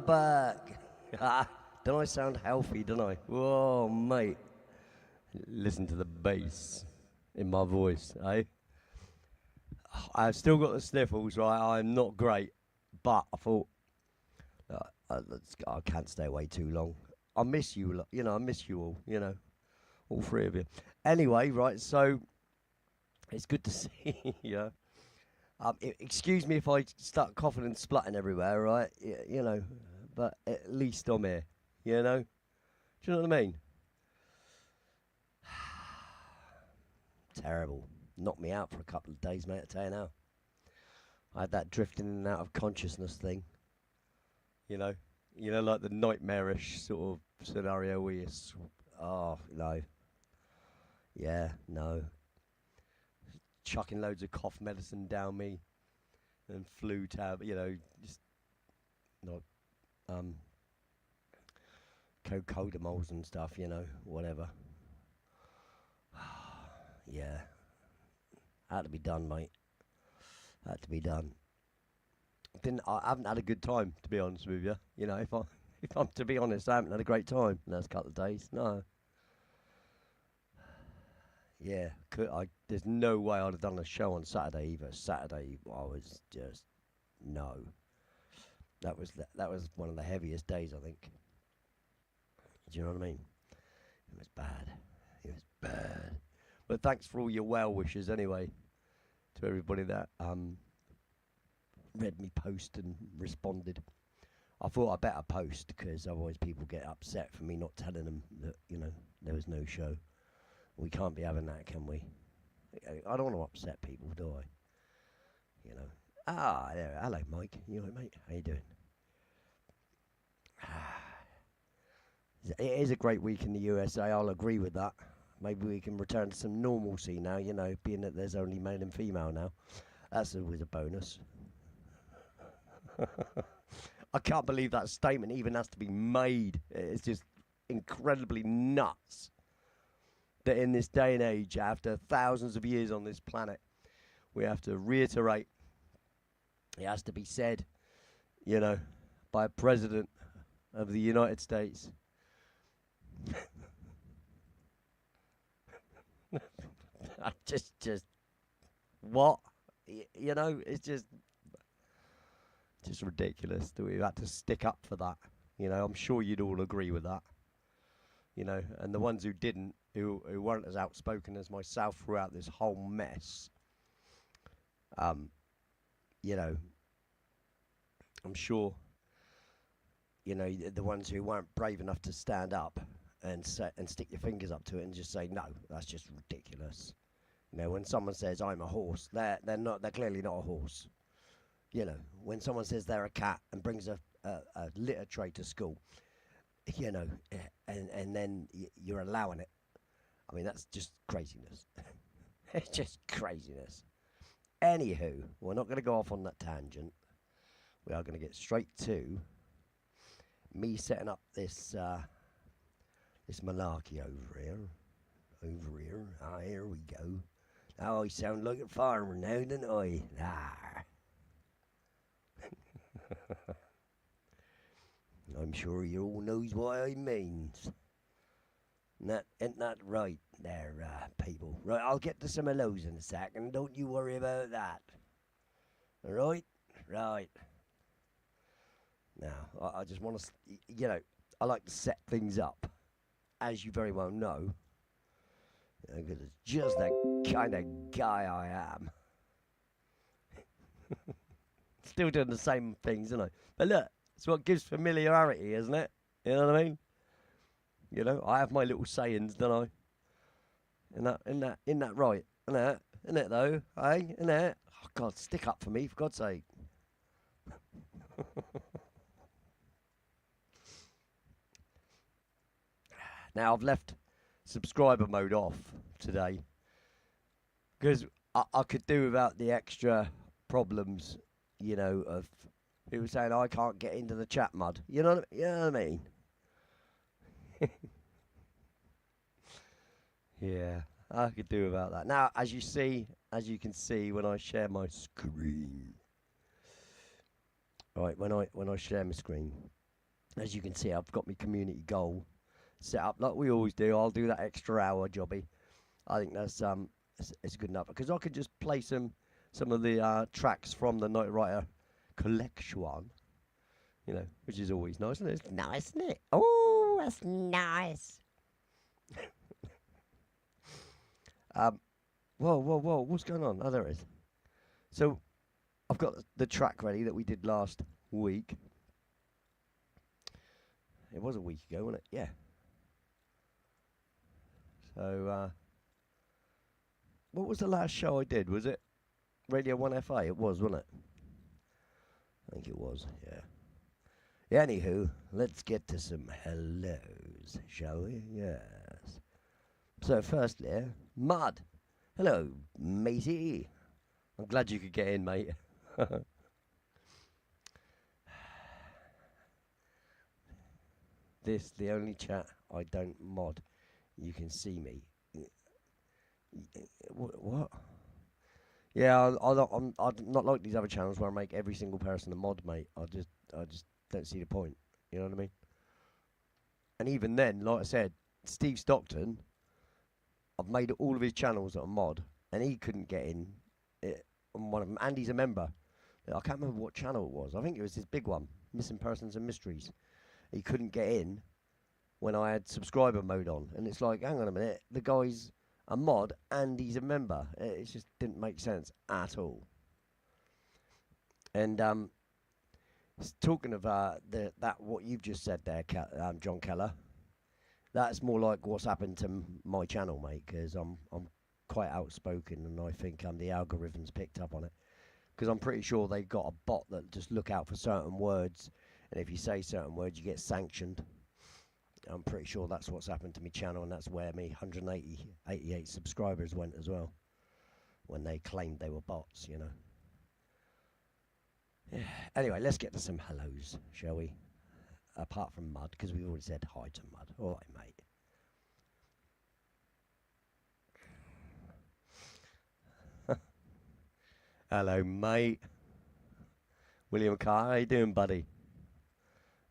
back. Don't I sound healthy, don't I? Whoa, mate. Listen to the bass in my voice, eh? I've still got the sniffles, right? I'm not great, but I thought I can't stay away too long. I miss you, I miss you all, all three of you. Anyway, right, so it's good to see you. Excuse me if I start coughing and splutting everywhere, right? But at least I'm here, you know? Do you know what I mean? Terrible. Knocked me out for a couple of days, mate, I tell you now. I had that drifting in and out of consciousness thing. Like the nightmarish sort of scenario where you... Oh, no. Yeah, no. Chucking loads of cough medicine down me and flu tab, just not cocodamols and stuff, whatever. Yeah, had to be done, mate. Had to be done. I haven't had a good time, to be honest with you. If I'm to be honest, I haven't had a great time the last couple of days. No. Yeah, there's no way I'd have done a show on Saturday either. Saturday, I was just no. That was one of the heaviest days, I think. Do you know what I mean? It was bad. It was bad. But thanks for all your well wishes anyway, to everybody that read me post and responded. I thought I better post because otherwise people get upset for me not telling them that there was no show. We can't be having that, can we? I don't want to upset people, do I? There. Hello, Mike. You all right, mate? How you doing? It is a great week in the USA. I'll agree with that. Maybe we can return to some normalcy now, being that there's only male and female now. That's always a bonus. I can't believe that statement even has to be made. It's just incredibly nuts that in this day and age, after thousands of years on this planet, we have to reiterate, it has to be said, by a president of the United States. just what? It's just ridiculous that we've had to stick up for that. I'm sure you'd all agree with that. And the ones who didn't, who weren't as outspoken as myself throughout this whole mess, I'm sure, the ones who weren't brave enough to stand up and stick your fingers up to it and just say, no, that's just ridiculous. When someone says I'm a horse, they're clearly not a horse. When someone says they're a cat and brings a litter tray to school, and then you're allowing it. I mean, that's just craziness. It's just craziness. Anywho, we're not going to go off on that tangent. We are going to get straight to me setting up this this malarkey over here. Ah, here we go. Now I sound like a farmer now, don't I? I'm sure you all knows what I means. Ain't that right there, people? Right, I'll get to some of those in a second. Don't you worry about that. All right? Right. Now, I just want to, I like to set things up, as you very well know, because it's just the kind of guy I am. Still doing the same things, isn't I? But look, it's what gives familiarity, isn't it? You know what I mean? I have my little sayings, don't I? In that right? Isn't it though? Hey, isn't it? Oh God, stick up for me, for God's sake. Now I've left subscriber mode off today because I could do without the extra problems, of people saying I can't get into the chat mud. You know what I mean? Yeah, I could do without that. Now, as you can see when I share my screen. Right, when I share my screen, As you can see, I've got my community goal set up like we always do. I'll do that extra hour jobby. I think that's it's good enough because I could just play some of the tracks from the Night Rider collection, you know, which is always nice, and it's nice, isn't it? Oh, that's nice. Whoa, what's going on? Oh, there it is. So I've got the track ready that we did last week. It was a week ago, wasn't it? Yeah. So, what was the last show I did? Was it Radio 1FA? It was, wasn't it? I think it was, yeah. Anywho, let's get to some hellos, shall we? Yes. So, firstly, Mud. Hello, matey. I'm glad you could get in, mate. This, the only chat I don't mod. You can see me. What? Yeah, I'm not like these other channels where I make every single person a mod, mate. I just don't see the point. You know what I mean? And even then, like I said, Steve Stockton, I've made all of his channels a mod, and he couldn't get in on one of them. And he's a member. I can't remember what channel it was. I think it was his big one, Missing Persons and Mysteries. He couldn't get in when I had subscriber mode on, and it's like, hang on a minute, the guy's a mod and he's a member. It just didn't make sense at all. And talking of that what you've just said there, John Keller, that's more like what's happened to my channel, mate. Because I'm quite outspoken, and I think the algorithms picked up on it. Because I'm pretty sure they've got a bot that just look out for certain words, and if you say certain words, you get sanctioned. I'm pretty sure that's what's happened to my channel, and that's where me 188 subscribers went as well, when they claimed they were bots, you know. Yeah. Anyway, let's get to some hellos, shall we? Apart from Mud, because we've already said hi to Mud. All right, mate. Hello, mate. William Carr, how you doing, buddy?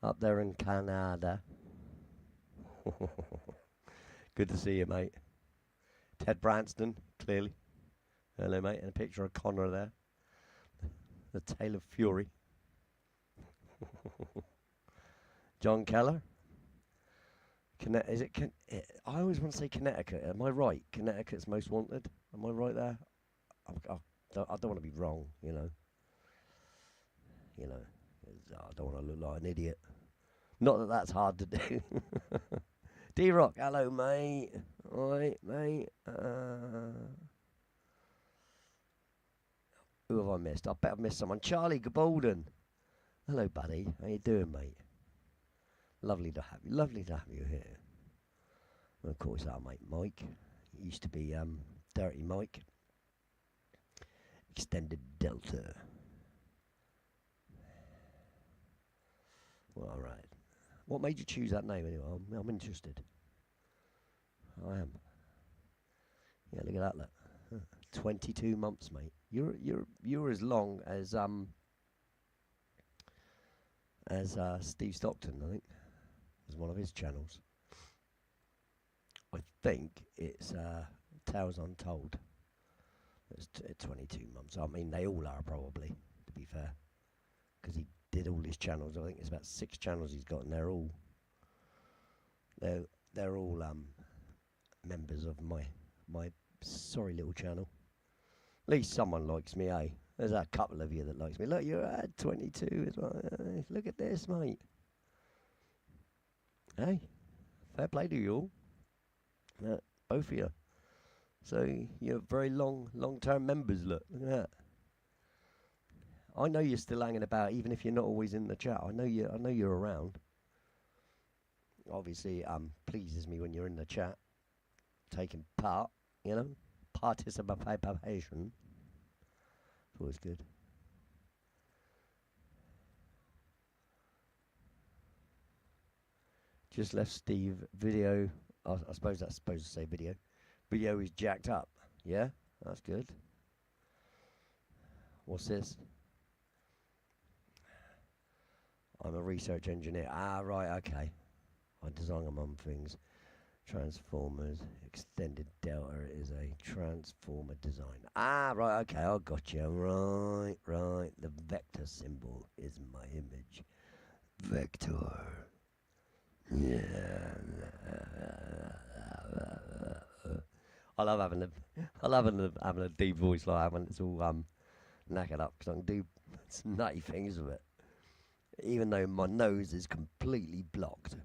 Up there in Canada. Good to see you, mate. Ted Branston, clearly. Hello, mate. And a picture of Connor there. The Tale of Fury. John Keller. I always want to say Connecticut. Am I right? Connecticut's most wanted. Am I right there? I don't want to be wrong, you know. I don't want to look like an idiot. Not that that's hard to do. D-Rock, hello, mate. All right, mate. Who have I missed? I bet I've missed someone. Charlie Gabolden. Hello, buddy. How you doing, mate? Lovely to have you. Lovely to have you here. And of course, our mate Mike. He used to be Dirty Mike. Extended Delta. Well, all right. What made you choose that name anyway? I'm interested. I am. Yeah, look at that. Look. 22 months, mate. You're as long as Steve Stockton, I think, as one of his channels. I think it's Tales Untold. It's 22 months. I mean, they all are probably, to be fair, because he did all his channels. I think it's about 6 channels he's got, and they're all members of my sorry little channel. At least someone likes me, eh? There's a couple of you that likes me. Look, you're at 22 as well. Look at this, mate. Hey, fair play to you all. Both of you. So you're very long-term members. Look at that. I know you're still hanging about, even if you're not always in the chat. I know you're around. Obviously, pleases me when you're in the chat, taking part. You know, participation. It's always good. Just left Steve video. I suppose that's supposed to say video. Video is jacked up. Yeah, that's good. What's this? I'm a research engineer. Ah, right, okay. I design among things. Transformers, extended delta is a transformer design. Ah, right, okay, I got you. Right, right. The vector symbol is my image. Vector. Yeah. I love having a deep voice like that when it's all knackered up because I can do some nutty things with it, even though my nose is completely blocked.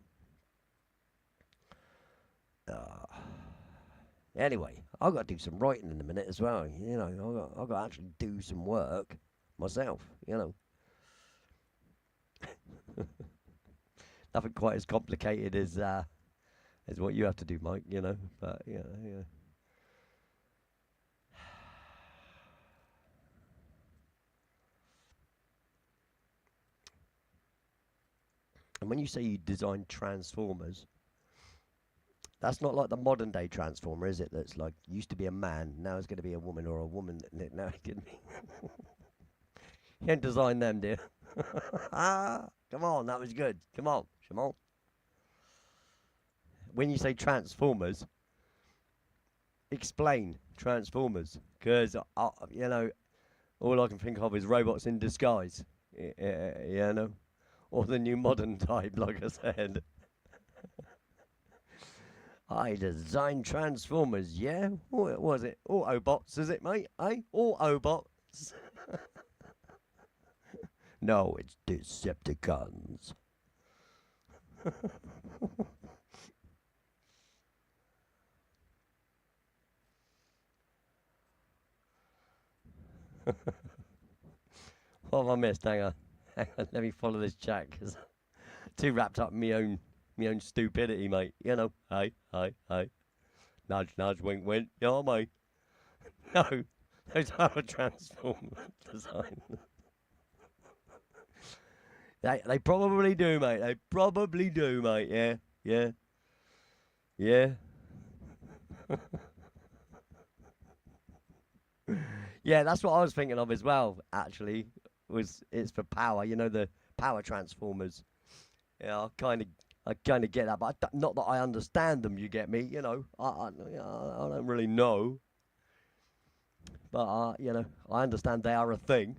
Anyway, I've got to do some writing in a minute as well. You know, I've got to actually do some work myself. You know, nothing quite as complicated as what you have to do, Mike. You know, but yeah. And when you say you design transformers, that's not like the modern day transformer, is it? That's like used to be a man, now it's going to be a woman, or a woman. No, it didn't. You didn't design them, dear. Come on, that was good. Come on, come on. When you say transformers, explain transformers, because you know, all I can think of is robots in disguise. You know, or the new modern type, like I said. I designed Transformers, yeah? What was it? Autobots, is it, mate? Eh? Autobots? No, it's Decepticons. What have I missed? Hang on. Let me follow this chat, because too wrapped up in me own stupidity, mate. You know, hey. Nudge, nudge, wink, wink. Yeah, mate. No, those are a Transformer design. They probably do, mate. They probably do, mate. Yeah. Yeah, that's what I was thinking of as well. Actually, it's for power. You know, the power transformers. Yeah, I kind of get that, but not that I understand them. You get me? You know, I don't really know, but you know, I understand they are a thing.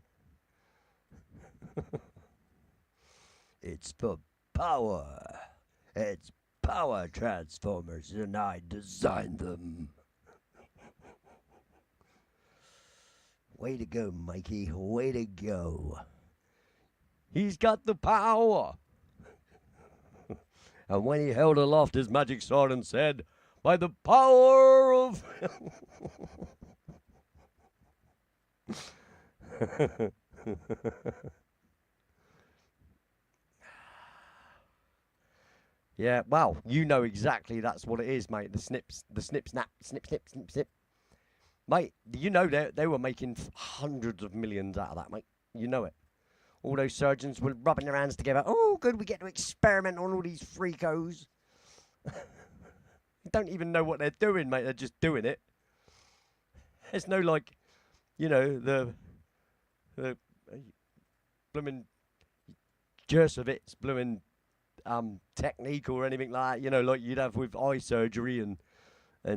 It's for power. It's power transformers, and I designed them. Way to go, Mikey. Way to go. He's got the power. And when he held aloft his magic sword and said, by the power of... Yeah, well, you know exactly that's what it is, mate. The snip, snap, snip. Mate, you know they were making hundreds of millions out of that, mate. You know it. All those surgeons were rubbing their hands together. Oh, good, we get to experiment on all these freakos. Don't even know what they're doing, mate. They're just doing it. There's no, like, you know, the blooming Jersovitz blooming technique or anything like that, you know, like you'd have with eye surgery and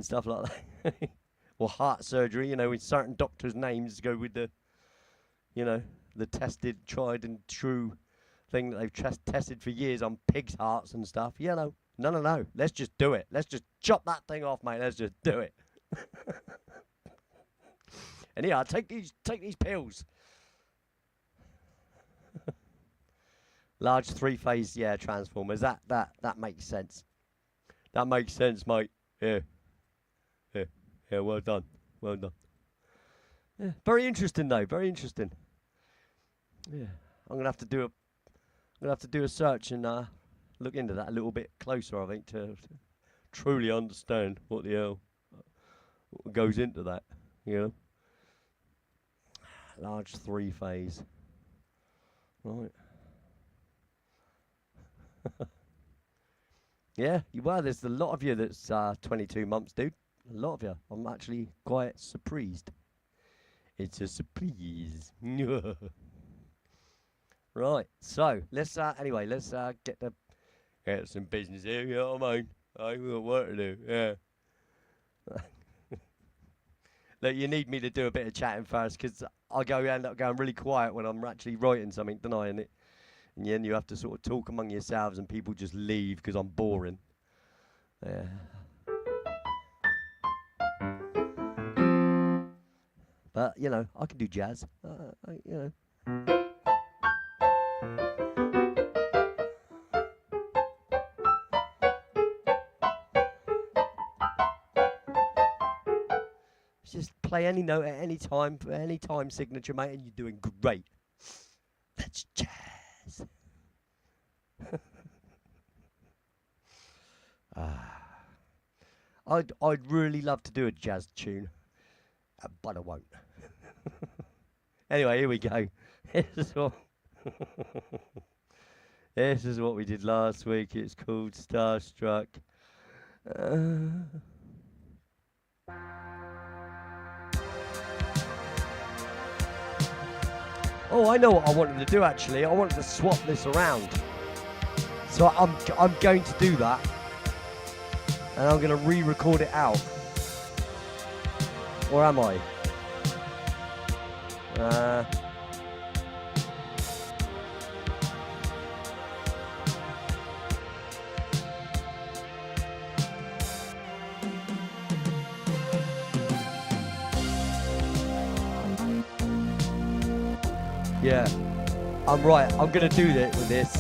stuff like that. Or heart surgery, you know, with certain doctors' names go with the, you know, the tested, tried and true thing that they've tested for years on pigs' hearts and stuff. You know, no. Let's just do it. Let's just chop that thing off, mate. Let's just do it. And yeah, take these pills. Large three-phase, yeah, transformers. That makes sense. That makes sense, mate. Yeah. Well done. Yeah, very interesting though. Very interesting. Yeah, I'm gonna have to do a search and look into that a little bit closer. I think to truly understand what the hell goes into that. You know, large three-phase. Right. Yeah, there's a lot of you that's 22 months, dude. A lot of you. I'm actually quite surprised. It's a surprise. Right. So let's anyway. Let's get some business here. You know what I mean? I've got work to do. Yeah. Look, you need me to do a bit of chatting first because end up going really quiet when I'm actually writing something, don't I? And then you have to sort of talk among yourselves, and people just leave because I'm boring. Yeah. But I can do jazz. Just play any note at any time for any time signature, mate, and you're doing great. That's jazz. I'd really love to do a jazz tune, but I won't. Anyway, here we go. This is what we did last week. It's called Starstruck. Oh, I know what I wanted to do actually. I wanted to swap this around. So I'm going to do that. And I'm going to re-record it out. Or am I? Yeah, I'm right. I'm gonna do it with this.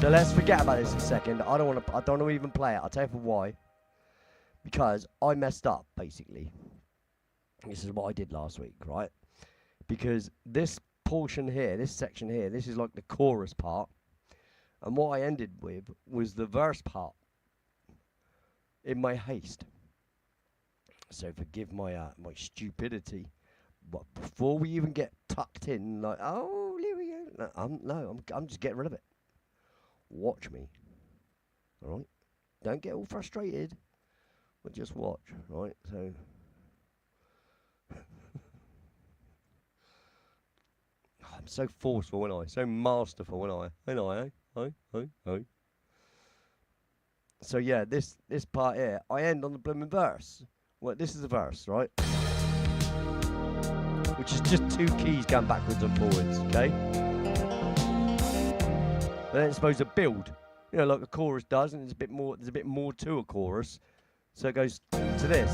So let's forget about this a second. I don't want to even play it. I'll tell you for why. Because I messed up basically. This is what I did last week, right? Because this portion here, this section here, this is like the chorus part, and what I ended with was the verse part. In my haste. So forgive my my stupidity. But before we even get tucked in, like, oh, here we go. I'm just getting rid of it. Watch me. All right? Don't get all frustrated, but just watch, right? So, I'm so forceful, when I so masterful, when I. So yeah, this part here, I end on the blooming verse. Well, this is the verse, right? Which is just two keys going backwards and forwards, okay? But then it's supposed to build, like a chorus does, and there's a bit more to a chorus. So it goes to this.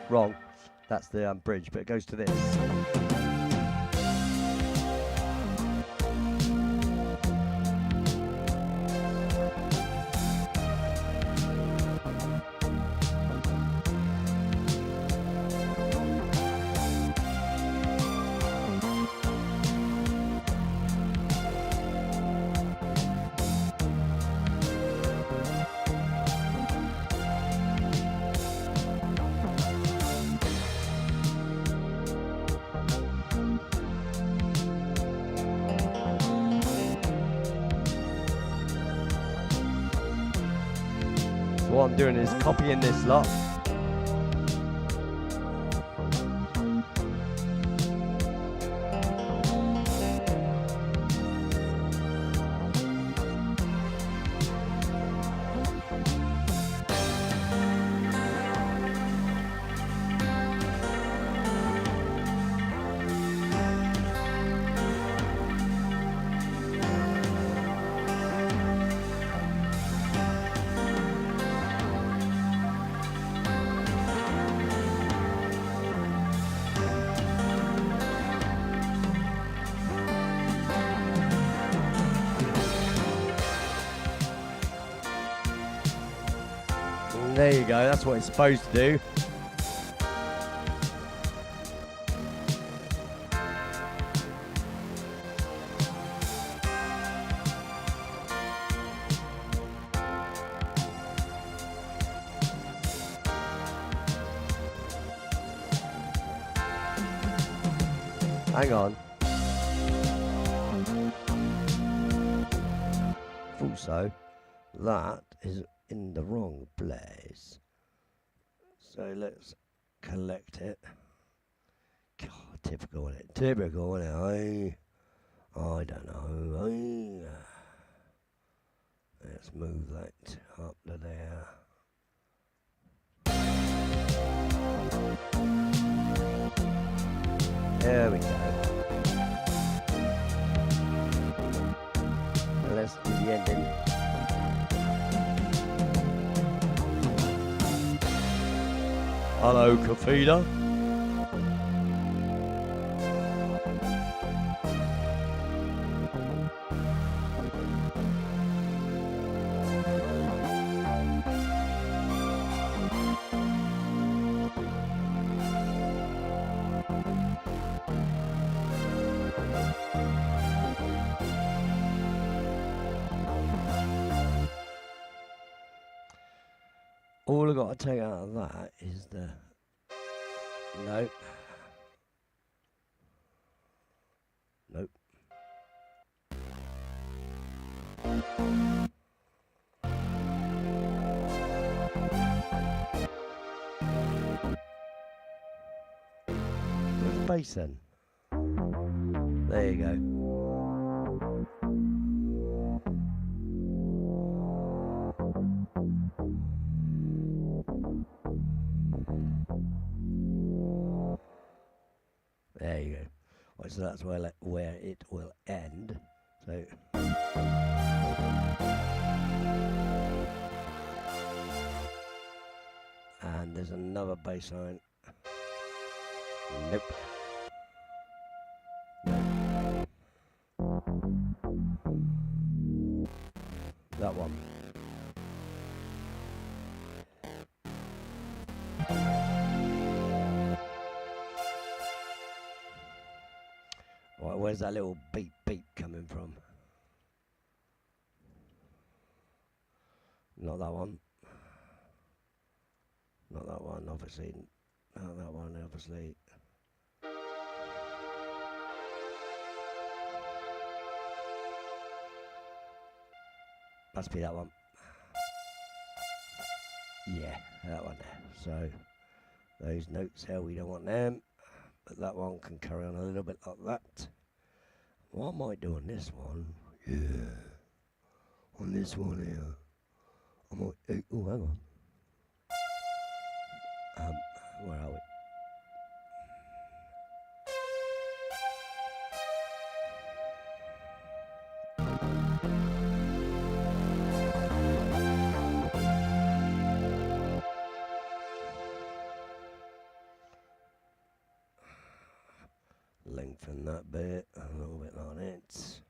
Wrong. That's the bridge, but it goes to this. What I'm doing is copying this lot. There you go, that's what it's supposed to do. Hang on. Also, that is in the wrong place. So let's collect it. typical, isn't it? Typical, isn't it? I don't know. Let's move that up to there. There we go. Now let's do the ending. Hello, Kafida. All I got to take out of that is the... Nope. Nope. Where's the bass then? There you go. There you go. Right, so that's where it will end. So. And there's another bass line. Nope. That one. Right, where's that little beep beep coming from? Not that one. Not that one, obviously. Not that one, obviously. Must be that one. Yeah, that one there. So, those notes there, we don't want them. But that one can carry on a little bit like that. What I might do on this one, yeah, on this one here, I might, oh, hang on. Where are we? Lengthen that bit a little bit like that.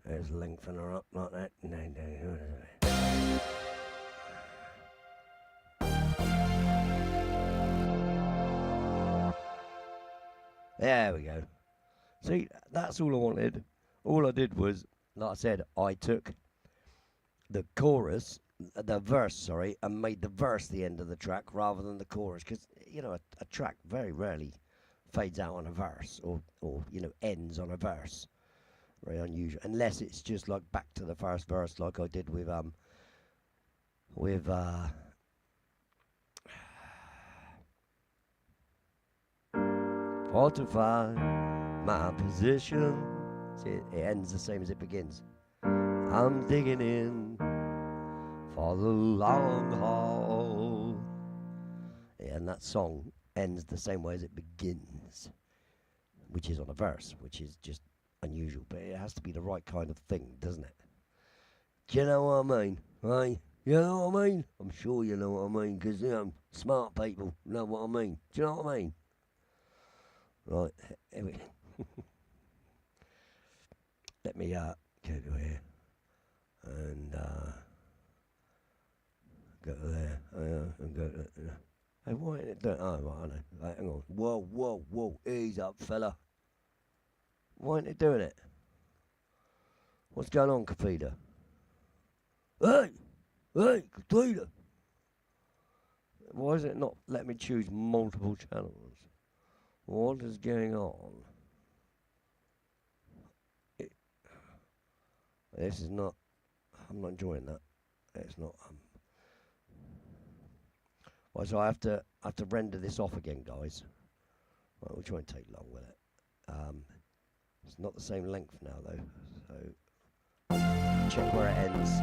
There's lengthen her up like that. There we go. See, that's all I wanted. All I did was, like I said, I took the chorus, the verse, sorry, and made the verse the end of the track rather than the chorus. Because, you know, a track very rarely fades out on a verse or you know, ends on a verse. Very unusual. Unless it's just like back to the first verse like I did with fortify my position. See, it ends the same as it begins. I'm digging in for the long haul. Yeah, and that song ends the same way as it begins, which is on a verse, which is just unusual, but it has to be the right kind of thing, doesn't it? Do you know what I mean? Right? You know what I mean? I'm sure you know what I mean, because, you know, smart people know what I mean. Do you know what I mean? Right, here we go. Let me go to here and go to there and go to there. Hey, why ain't it doing? Oh, right, I know. Right, hang on. Whoa. Ease up, fella. Why ain't it doing it? What's going on, Kafida? Hey, Kafida. Why is it not letting me choose multiple channels? What is going on? This is not. I'm not enjoying that. It's not. Well, so I have to render this off again, guys. Right, which won't take long, will it? It's not the same length now though, so check where it ends.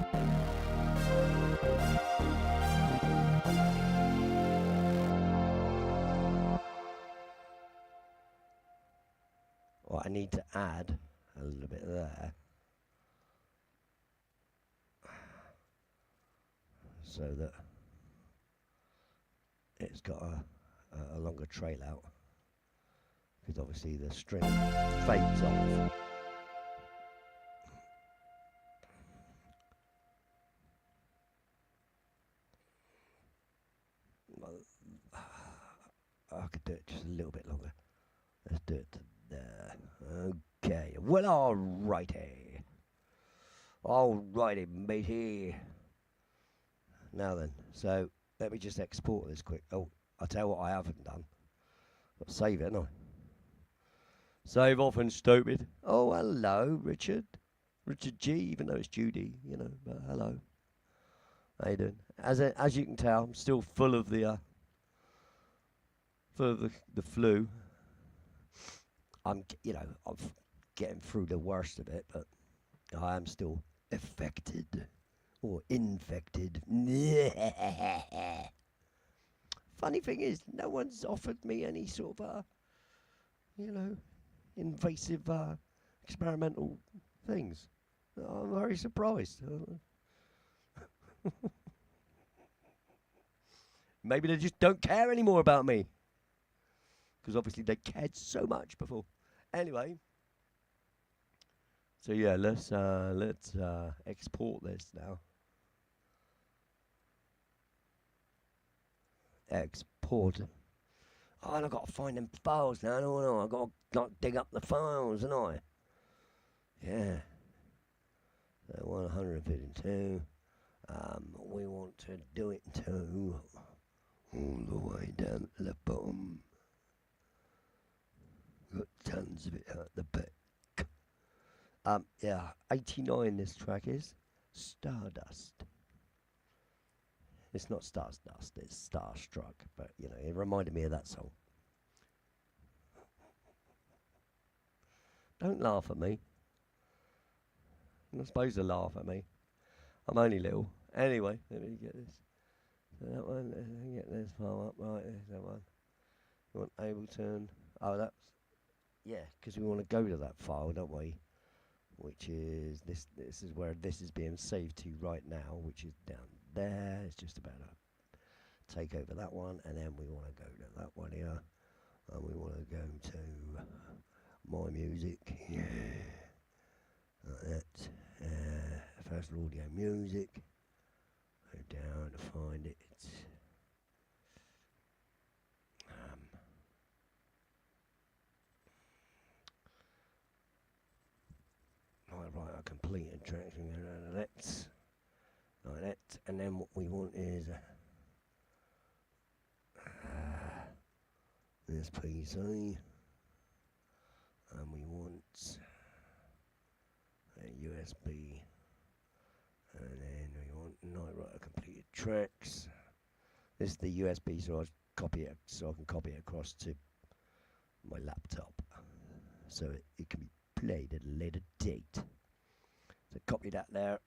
Well, I need to add a little bit there, so that it's got a longer trail out, because obviously the string fades off. I could do it just a little bit longer. Let's do it to there. Okay, well, alrighty. Alrighty, matey. Now then, so let me just export this quick. Oh, I'll tell you what I haven't done. Got to save it, no. Save off and stupid. Oh, hello, Richard. Richard G, even though it's Judy, you know, but hello. How you doing? As you can tell, I'm still full of the flu. I'm getting through the worst of it, but I am still affected or infected. Funny thing is, no one's offered me any sort of invasive experimental things. I'm very surprised. Maybe they just don't care anymore about me, because obviously they cared so much before. Anyway, so yeah, let's export this now. Export. Oh, and I've got to find them files now. No, I've got to dig up the files, haven't I? Yeah. So 152. We want to do it to all the way down to the bottom. Got tons of it out the back. Yeah, 89 this track is. Stardust. It's not Stardust, it's Starstruck, but you know, it reminded me of that song. Don't laugh at me. You're not supposed to laugh at me. I'm only little. Anyway, let me get this. So that one, let me get this file up. Right, there's that one. You want Ableton. Oh, that's... Yeah, because we want to go to that file, don't we? Which is... This is where this is being saved to right now, which is down there. It's just about to take over that one. And then we want to go to that one here. And we want to go to My Music. Yeah. Like that. First audio music. Go down to find it. Right, I completed tracks. We go down to that. Like that. And then what we want is this PC. And we want a USB. And then we want Night completed tracks. This is the USB, so I copy it, so I can copy it across to my laptop, so it can be played at a later date. So copy that there,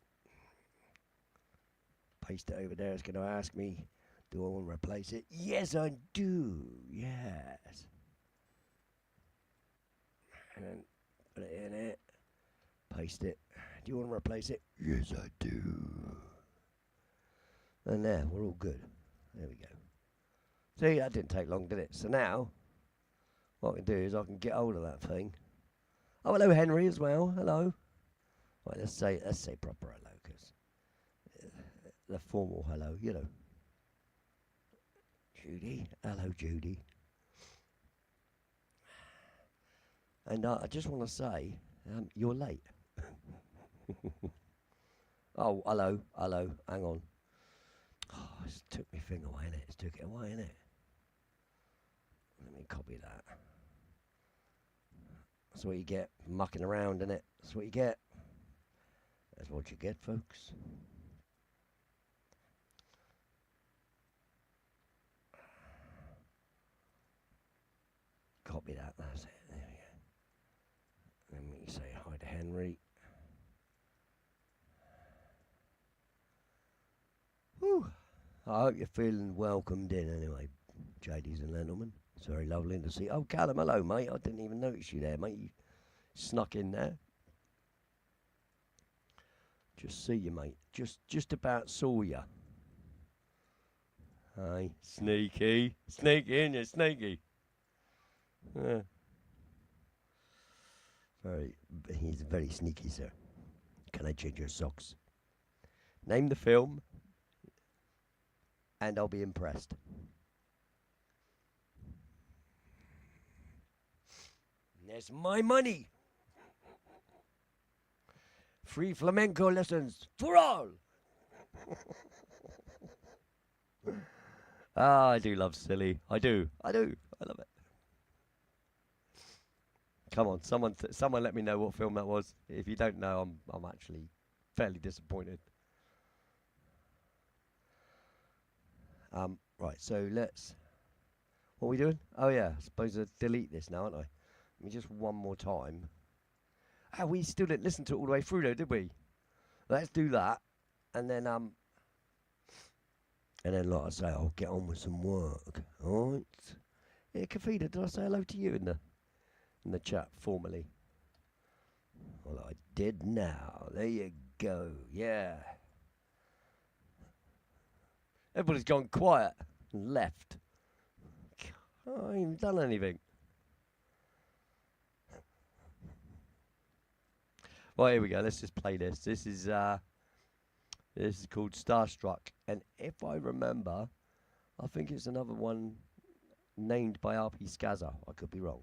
paste it over there. It's going to ask me, do I want to replace it? Yes, I do. Yes. And then put it in it, paste it. Do you want to replace it? Yes, I do. And there, we're all good. There we go. See, that didn't take long, did it? So now, what I can do is I can get hold of that thing. Oh, hello, Henry, as well. Hello. Right, let's say proper hello, because the formal hello, you know. Judy. Hello, Judy. And I just want to say, you're late. Oh, hello, hang on. Oh, it took my thing away, innit? It took it away, innit? Let me copy that. That's what you get mucking around, innit? That's what you get. That's what you get, folks. Copy that, that's it. There we go. Say hi to Henry. Whew. I hope you're feeling welcomed in anyway, ladies and gentlemen. It's very lovely to see. Oh, Callum, hello, mate. I didn't even notice you there, mate. You snuck in there. Just see you, mate. Just about saw you. Hey, sneaky. Sneaky, ain't you? Sneaky. He's very sneaky, sir. Can I change your socks? Name the film, and I'll be impressed. There's my money. Free flamenco lessons for all. I do love silly. I do. I love it. Come on, someone let me know what film that was. If you don't know, I'm actually fairly disappointed. Right, so what are we doing? Oh yeah, I suppose I'll delete this now, aren't I? Let me just one more time. We still didn't listen to it all the way through though, did we? Let's do that. And then like I say, I'll get on with some work. Alright? Yeah, Kafida, did I say hello to you in the chat formally? Well, I did now. There you go. Yeah. Everybody's gone quiet and left. I ain't even done anything. Well, here we go. Let's just play this. This is called Starstruck, and if I remember, I think it's another one named by RP Skaza. I could be wrong.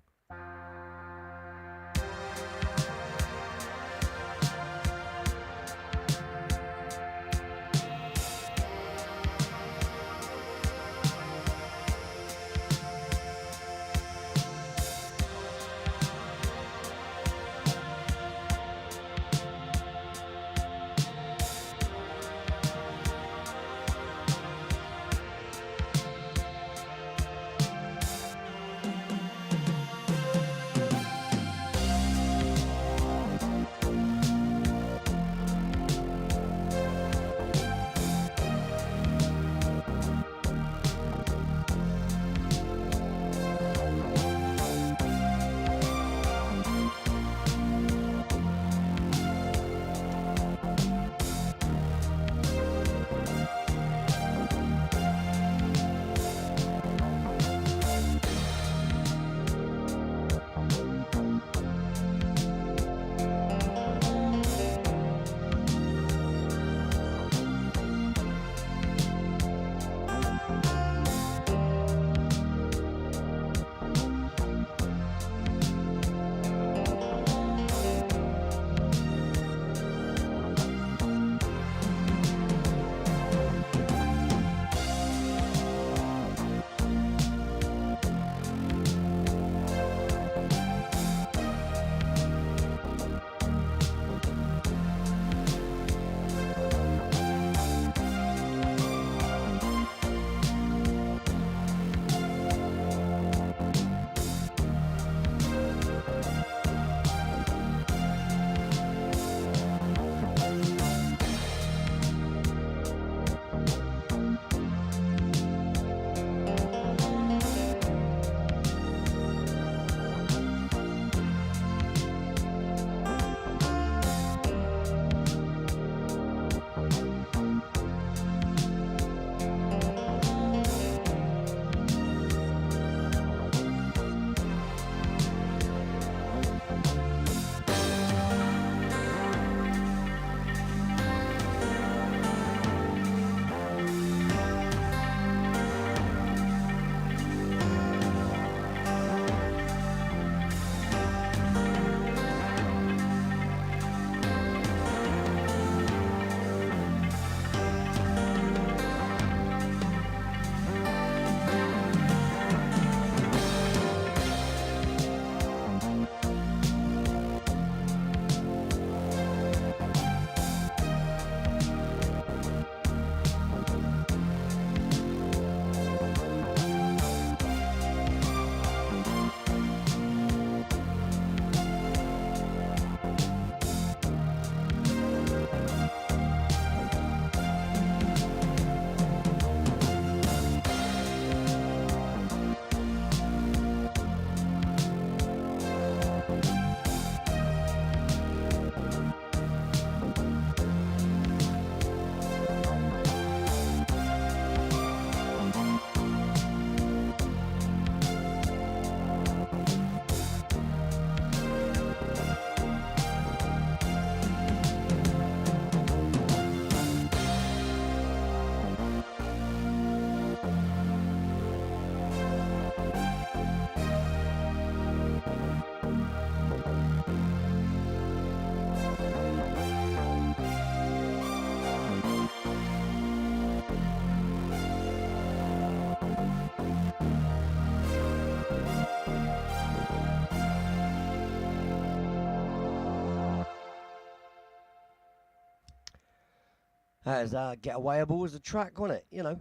as getawayable as a track, wasn't it? You know,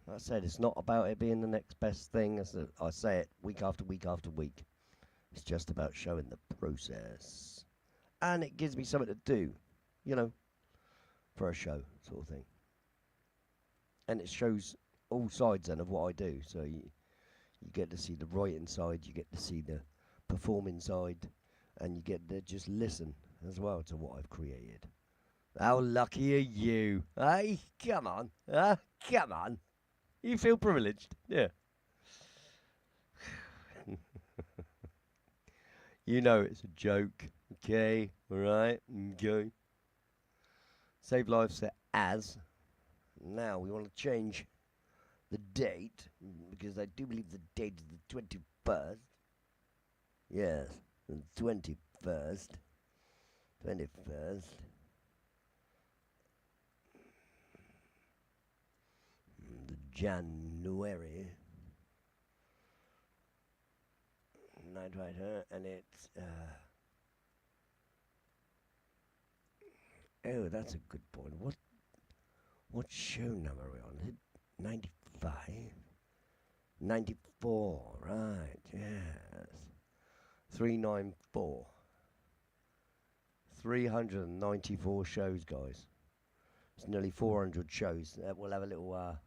like I said, it's not about it being the next best thing. I say it week after week after week. It's just about showing the process. And it gives me something to do, you know, for a show sort of thing. And it shows all sides then of what I do. So you get to see the writing side, you get to see the performing side, and you get to just listen as well to what I've created. How lucky are you? Hey, come on. Come on. You feel privileged. Yeah. You know it's a joke. Okay. All right. Okay. Save lives set as. Now we want to change the date because I do believe the date is the 21st. Yes, the 21st. 21st. The January. Night Rider, and it's oh, that's a good point. What show number are we on? Is it 95? 94, right, yes. 394. 394 shows, guys. It's nearly 400 shows. We'll have a little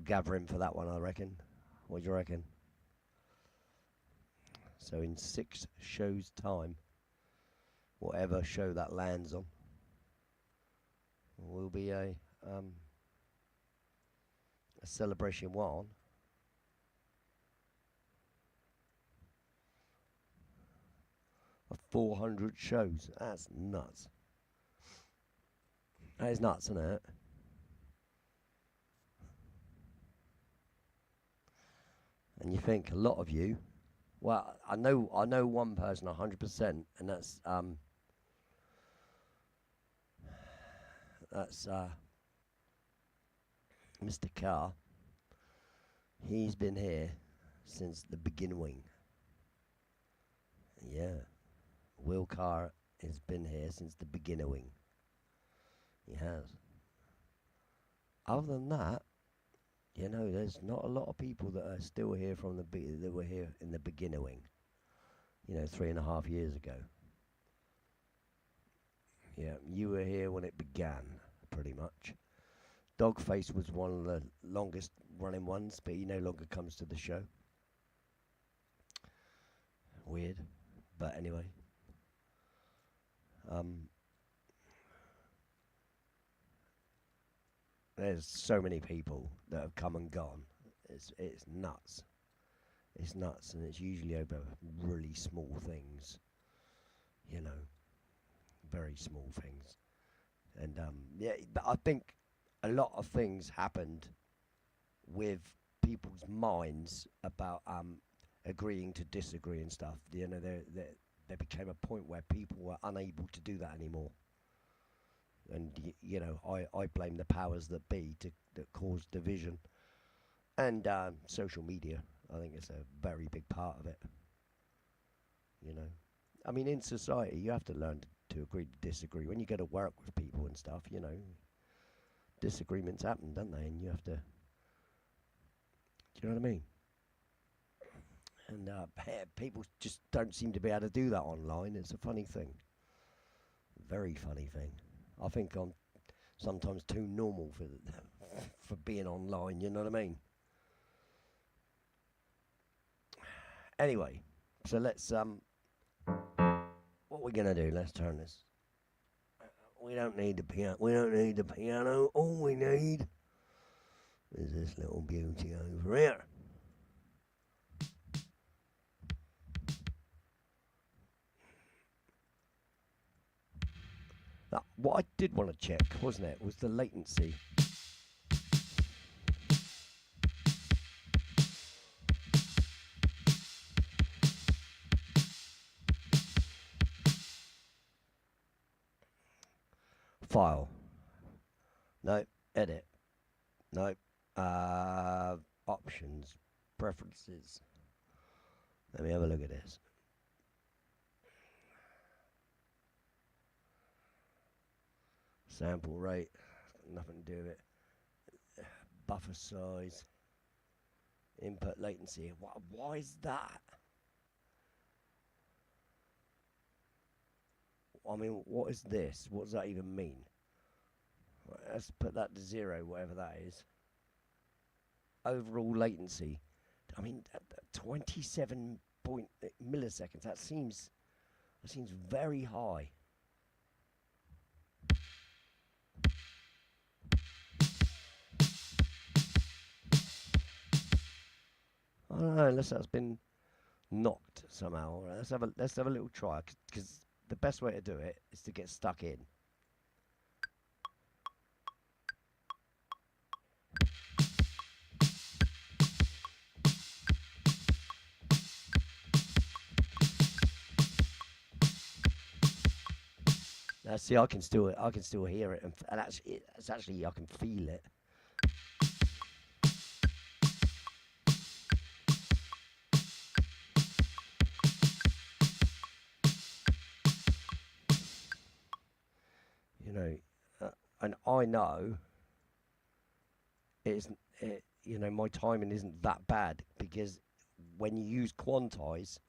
gathering for that one, I reckon. What do you reckon? So in 6 shows' time, whatever show that lands on, will be a celebration one. Of 400 shows. That's nuts. That is nuts, isn't it? And you think a lot of you. Well, I know one person 100%, and that's Mr. Carr. He's been here since the beginning. Yeah. Will Carr has been here since the beginning. He has. Other than that, you know, there's not a lot of people that are still here from that were here in the beginning. You know, 3.5 years ago. Yeah, you were here when it began, pretty much. Dogface was one of the longest running ones, but he no longer comes to the show. Weird, but anyway. There's so many people that have come and gone. It's nuts. It's nuts, and it's usually over really small things. You know, very small things. And yeah, but I think a lot of things happened with people's minds about agreeing to disagree and stuff. You know, there became a point where people were unable to do that anymore. And you know, I blame the powers that be that caused division, and social media. I think it's a very big part of it. You know, I mean, in society, you have to learn to agree to disagree. When you go to work with people and stuff, you know, disagreements happen, don't they? And you have to. Do you know what I mean? And people just don't seem to be able to do that online. It's a funny thing. Very funny thing. I think I'm sometimes too normal for being online, you know what I mean? Anyway, so let's what we're gonna do, let's turn this. We don't need the piano. All we need is this little beauty over here. Now, what I did want to check, wasn't it, was the latency. File. No. Edit. No. Options. Preferences. Let me have a look at this. Sample rate, nothing to do with it. Buffer size, input latency. Why is that? I mean, what is this? What does that even mean? Right, let's put that to 0, whatever that is. Overall latency. I mean, 27 milliseconds. That seems very high. I don't know, unless that's been knocked somehow. Right, let's have a little try, because the best way to do it is to get stuck in. Now, see, I can still hear it, and actually I can feel it. You know, and I know my timing isn't that bad, because when you use quantize,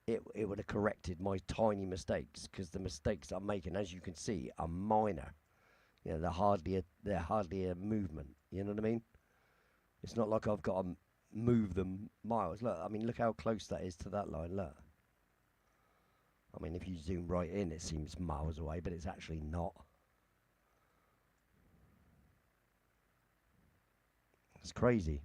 it would have corrected my tiny mistakes, because the mistakes I'm making, as you can see, are minor. You know, they're hardly a movement. You know what I mean? It's not like I've got to move them miles. Look, I mean, look how close that is to that line. Look. I mean, if you zoom right in, it seems miles away, but it's actually not. It's crazy.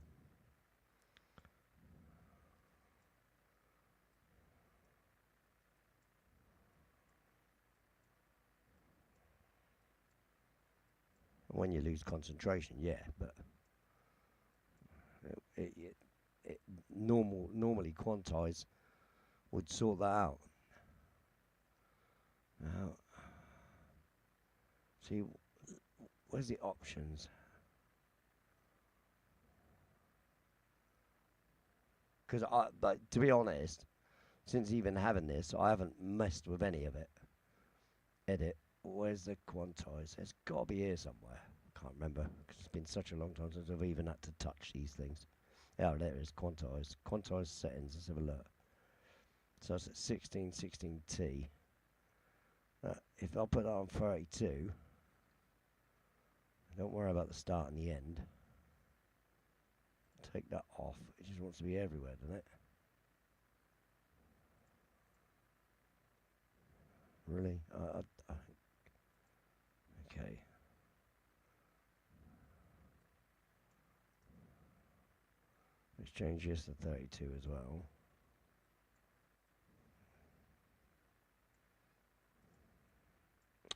When you lose concentration, yeah, but normally quantize would sort that out. Now, see, where's the options? But to be honest, since even having this, I haven't messed with any of it. Edit. Where's the quantize? It's got to be here somewhere. Can't remember, because it's been such a long time since I've even had to touch these things. Oh, there it is. Quantize. Quantize settings. Let's have a look. So it's at 1616T. If I put that on 32, don't worry about the start and the end. Take that off. It just wants to be everywhere, doesn't it? Really? Okay. Let's change this to 32 as well.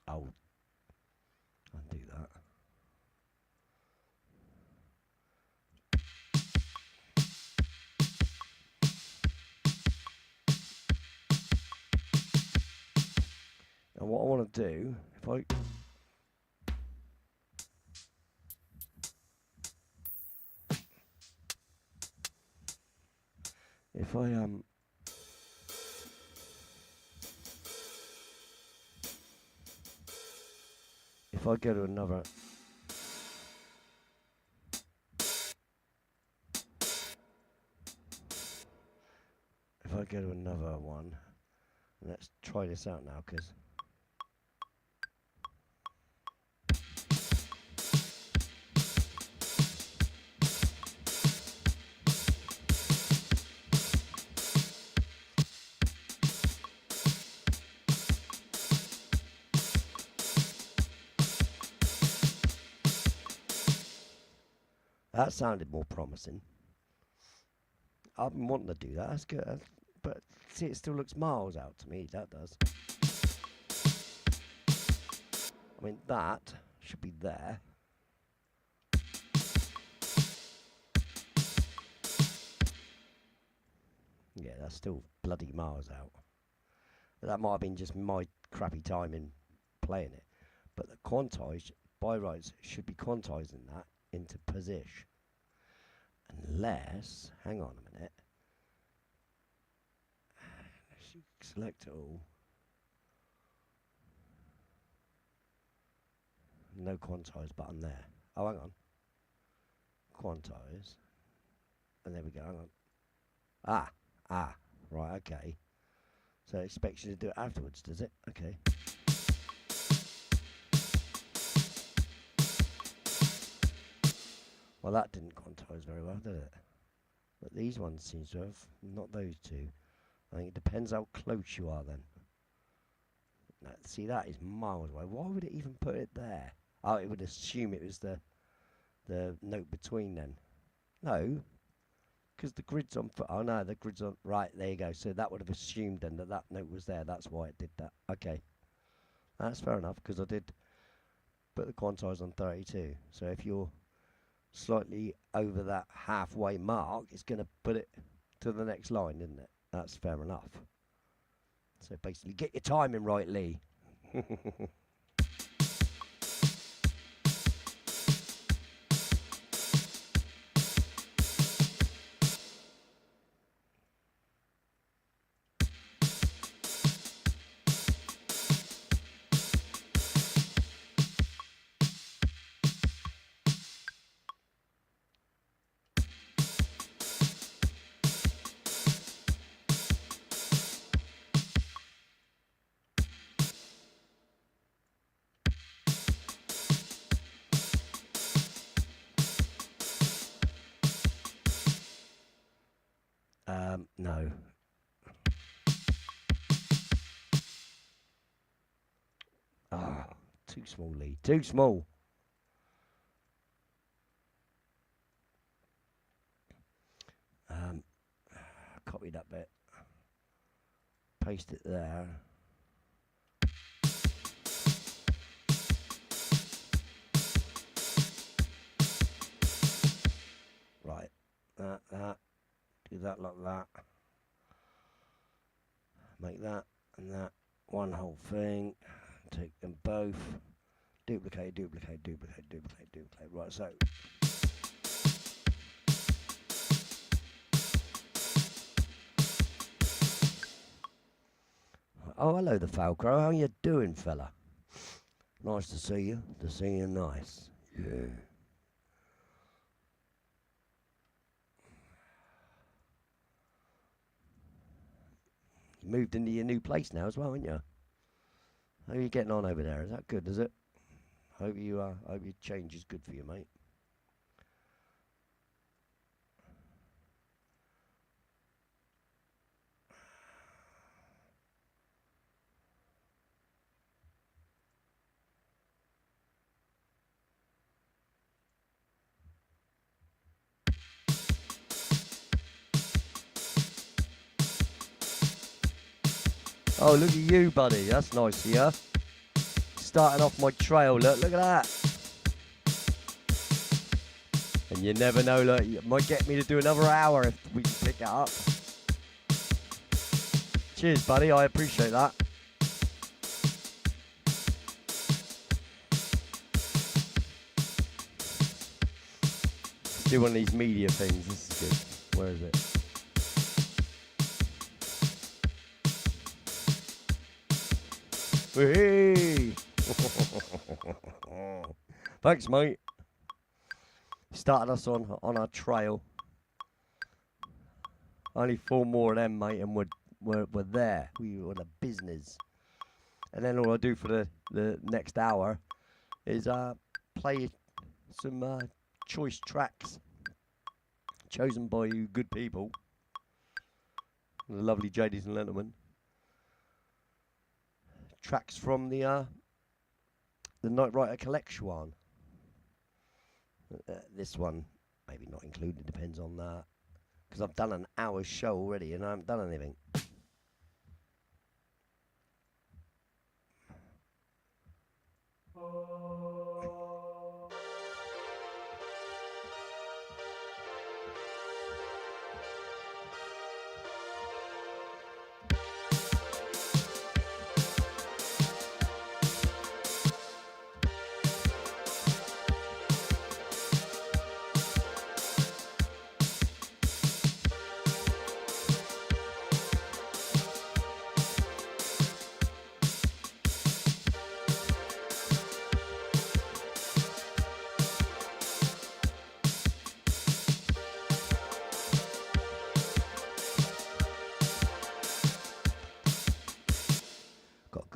I'll undo that. And what I want to do, if I go to another, one, let's try this out now, because that sounded more promising. I've been wanting to do that. That's good. But see, it still looks miles out to me. That does. I mean, that should be there. Yeah, that's still bloody miles out. That might have been just my crappy timing playing it. But the quantize, by rights, should be quantizing that into position. Unless, hang on a minute. Select all. No quantize button there. Oh, hang on. Quantize. And there we go. Hang on. Ah. Right, okay. So it expects you to do it afterwards, does it? Okay. Well, that didn't quantize very well, did it? But these ones seem to have. Not those two. I think it depends how close you are then. Now, see, that is miles away. Why would it even put it there? Oh, it would assume it was the note between then. No, because the grid's on. Oh no, the grid's on. Right, there you go. So that would have assumed then that note was there. That's why it did that. Okay, that's fair enough. Because I did put the quantize on 32. So if you're slightly over that halfway mark, it's going to put it to the next line, isn't it? That's fair enough. So basically, get your timing right, Lee. No. Ah, too small, Lee. Too small. Copy that bit. Paste it there. Right. That. Do that like that. Make that and that one whole thing. Take them both. Duplicate. Right, so. Oh, hello, the Falcro. How you doing, fella? Nice to see you. To see you nice. Yeah. You moved into your new place now as well, haven't you? How are you getting on over there? Is that good, is it? Hope your change is good for you, mate. Oh, look at you, buddy. That's nice of you. Starting off my trail. Look at that. And you never know, look, it might get me to do another hour if we can pick it up. Cheers, buddy. I appreciate that. Let's do one of these media things. This is good. Where is it? Hey! Thanks, mate. Started us on our trail. Only 4 more of them, mate, and we're there. We were the business. And then all I do for the next hour is play some choice tracks chosen by you good people, the lovely ladies and gentlemen. Tracks from the Night Rider collection. This one maybe not included, depends on that, because I've done an hour's show already and I haven't done anything.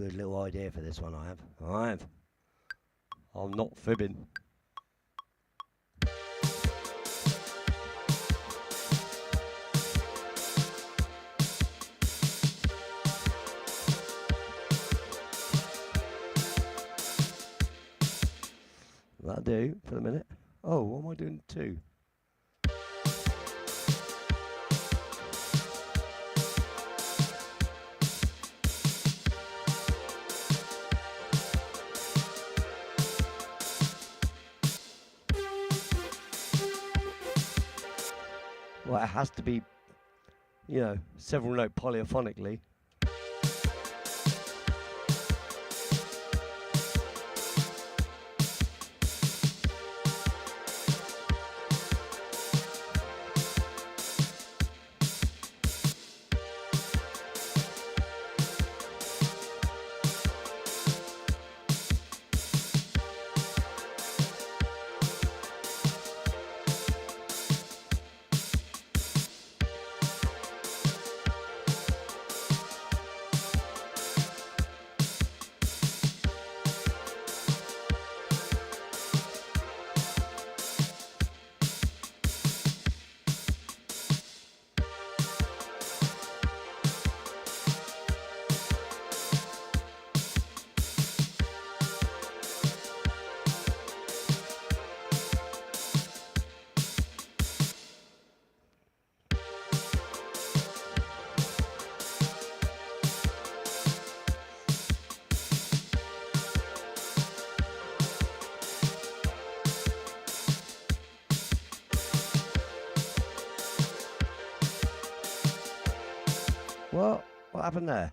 good little idea for this one, I have. I'm not fibbing. That'll do for the minute. Oh, what am I doing? 2. Well, it has to be, several note polyphonically. What happened there?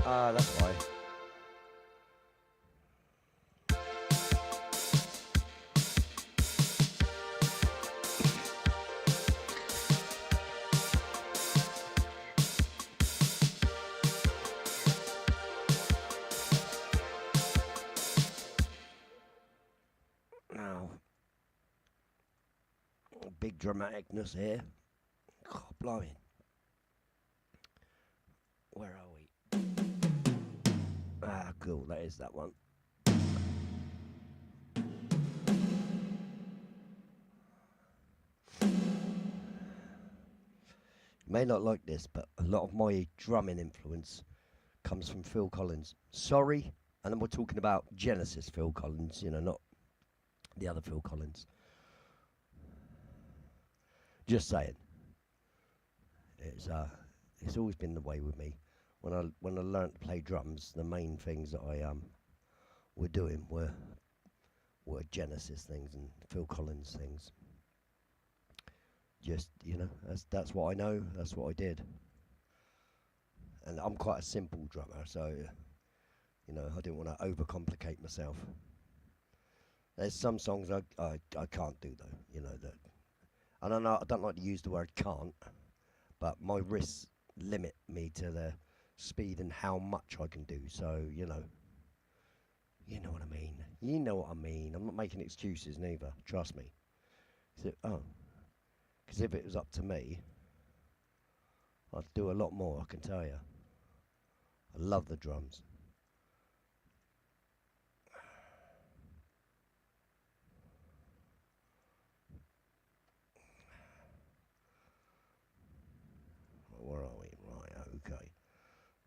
Ah, that's why. Now, big dramaticness here. God, blimey. Where are we? Ah, cool, that is that one. You may not like this, but a lot of my drumming influence comes from Phil Collins. Sorry, and then we're talking about Genesis Phil Collins, not the other Phil Collins. Just saying. It's always been the way with me. When I learned to play drums, the main things that I were doing were Genesis things and Phil Collins things. Just that's what I know. That's what I did. And I'm quite a simple drummer, so I didn't want to overcomplicate myself. There's some songs I can't do though. That. I don't like to use the word can't, but my wrists limit me to the speed and how much I can do. So you know what I mean. You know what I mean. I'm not making excuses neither. Trust me. Because if it was up to me, I'd do a lot more. I can tell you. I love the drums. Where are we? Right, okay.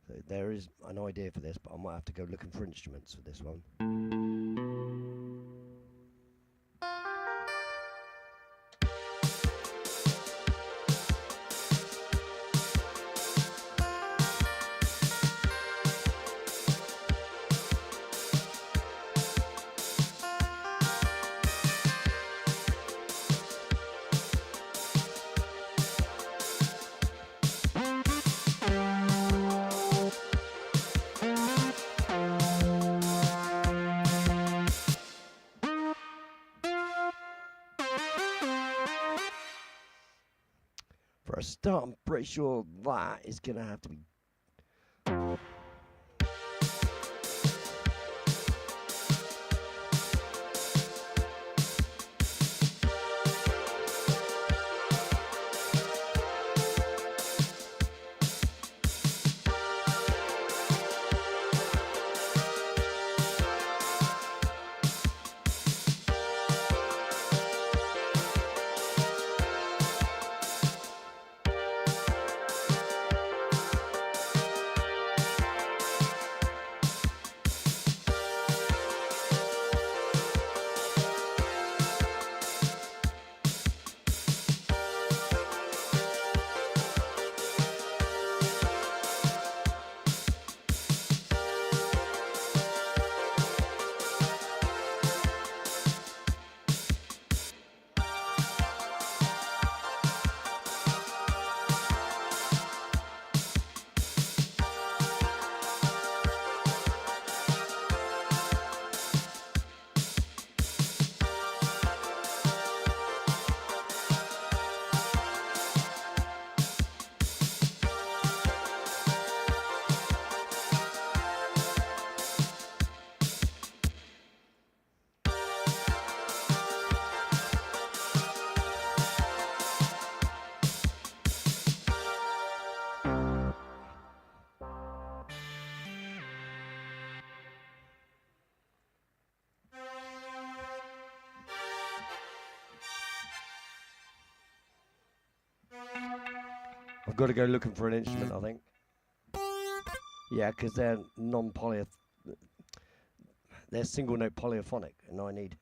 So there is an idea for this, but I might have to go looking for instruments for this one. For a start, I'm pretty sure that is going to have to be... I've got to go looking for an instrument, I think. Yeah, because they're non-poly. They're single note polyphonic, and I need.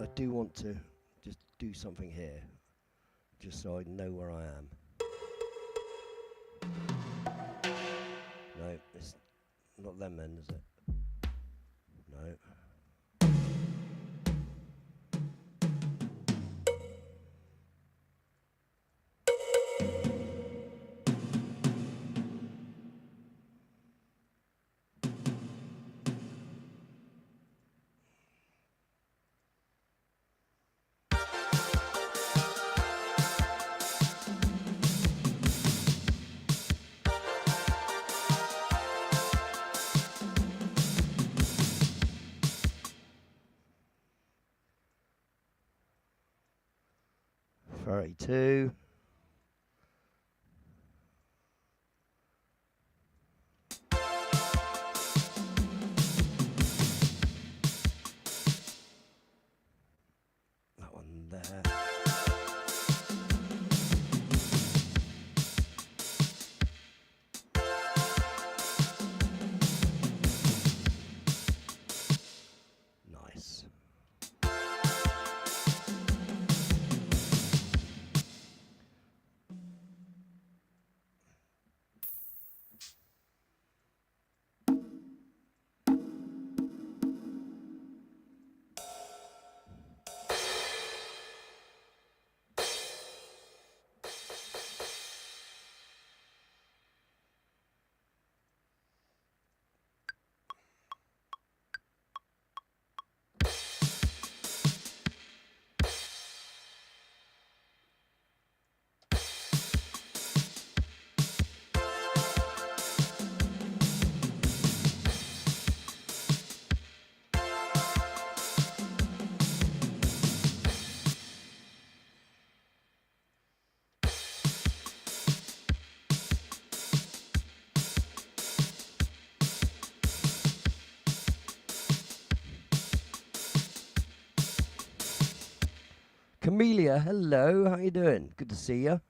I do want to just do something here, just so I know where I am. No, it's not them then, is it? No. Thirty-two. That one there. Nice. Camellia, hello, how you doing? Good to see you.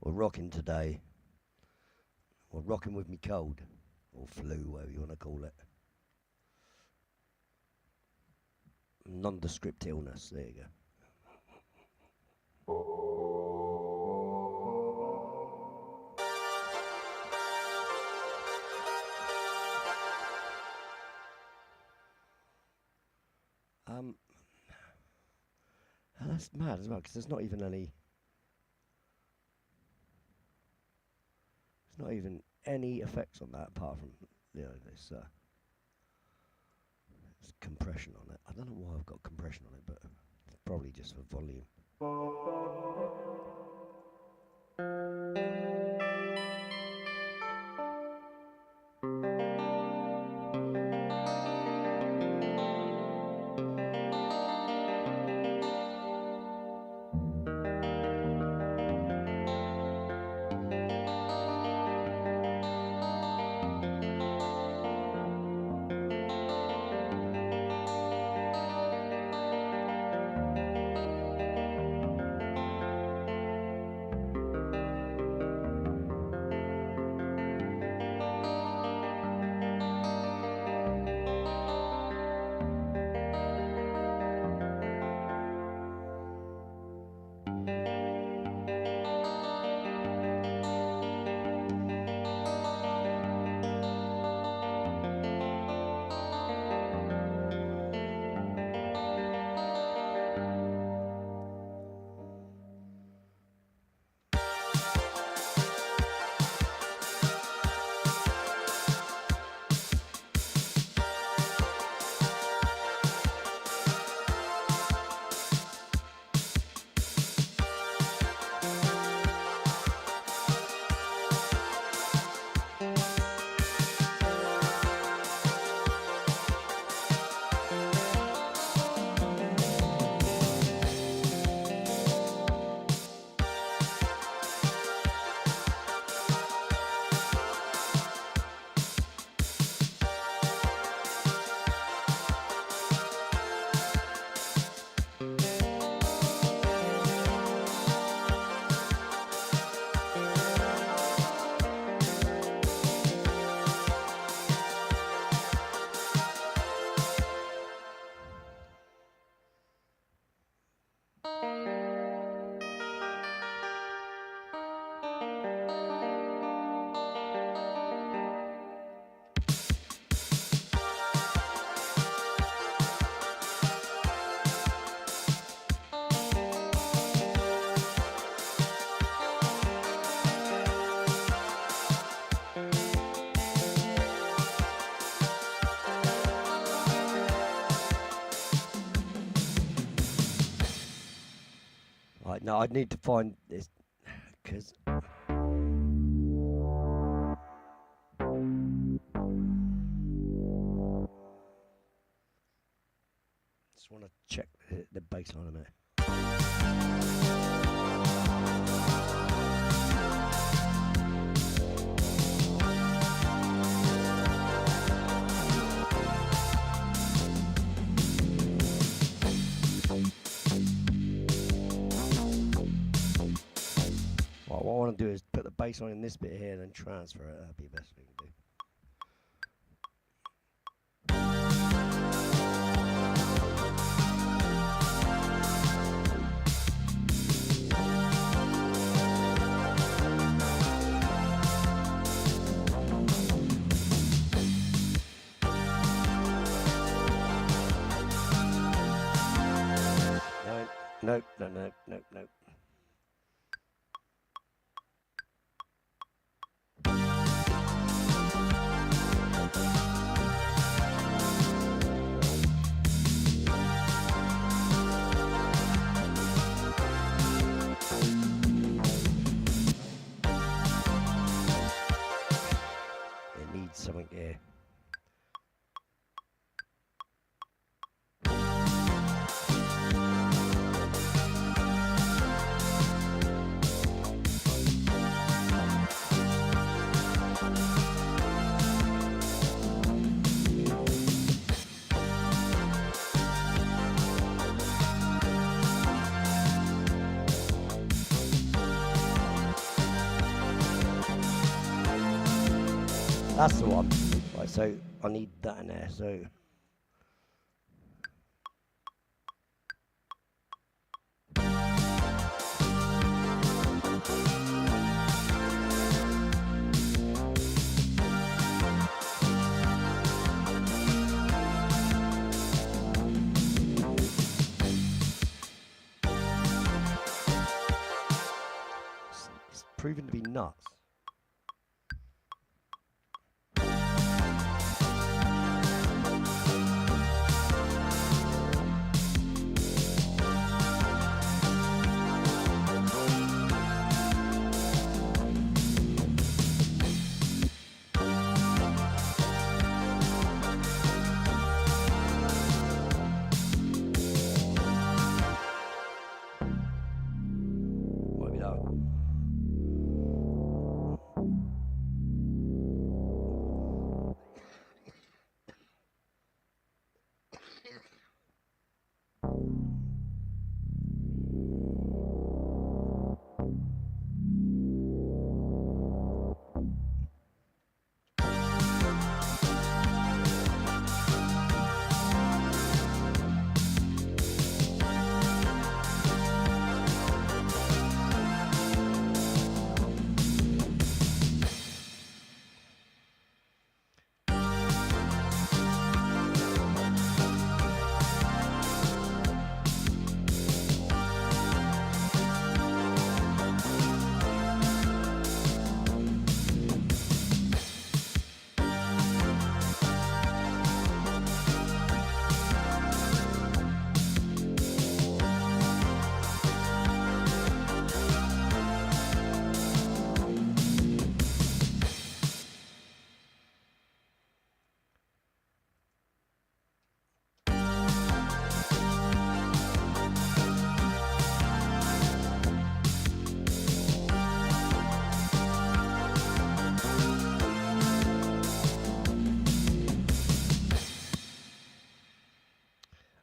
We're rocking today. We're rocking with me cold. Or flu, whatever you want to call it. Nondescript illness, there you go. That's mad as well, because there's not even any effects on that apart from, this compression on it. I don't know why I've got compression on it, but it's probably just for volume. Right, now I need to find this, because... Just want to check the bass line a minute. What I want to do is put the bass line in this bit here and then transfer it. That'd be the best we can do. Nope. It needs something here. That's the one. Right, so I need that in there, so... It's proven to be nuts.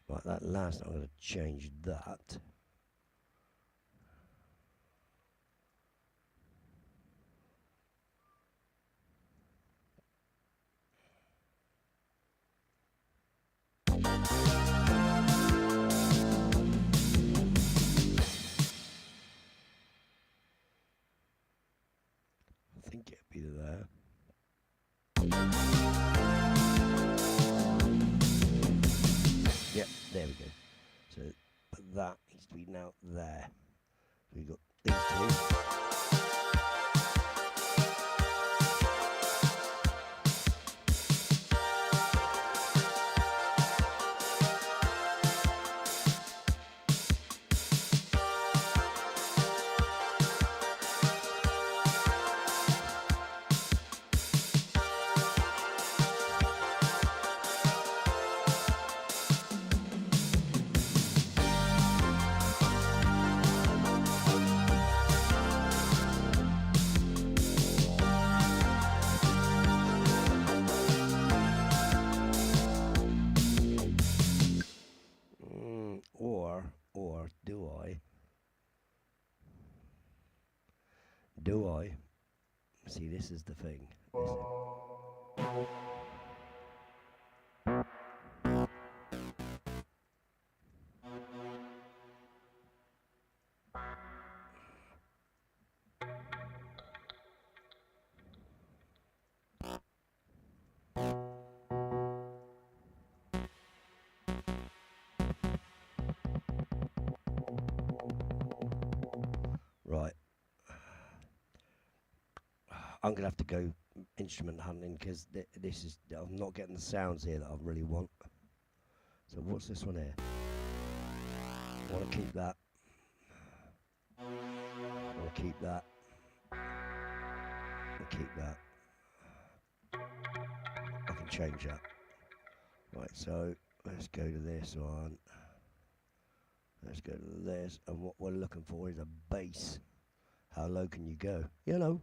Right, that last, I'm going to change that. I think it'd be there. Yep, there we go. So, but that needs to be now there. So we've got these two. Or do I? Do I? See, this is the thing. Right. I'm going to have to go instrument hunting because this is, I'm not getting the sounds here that I really want. So what's this one here? I want to keep that. I want to keep that. I want to keep that. I can change that. Right, so let's go to this one. Let's go to this. And what we're looking for is a bass. How low can you go? You know.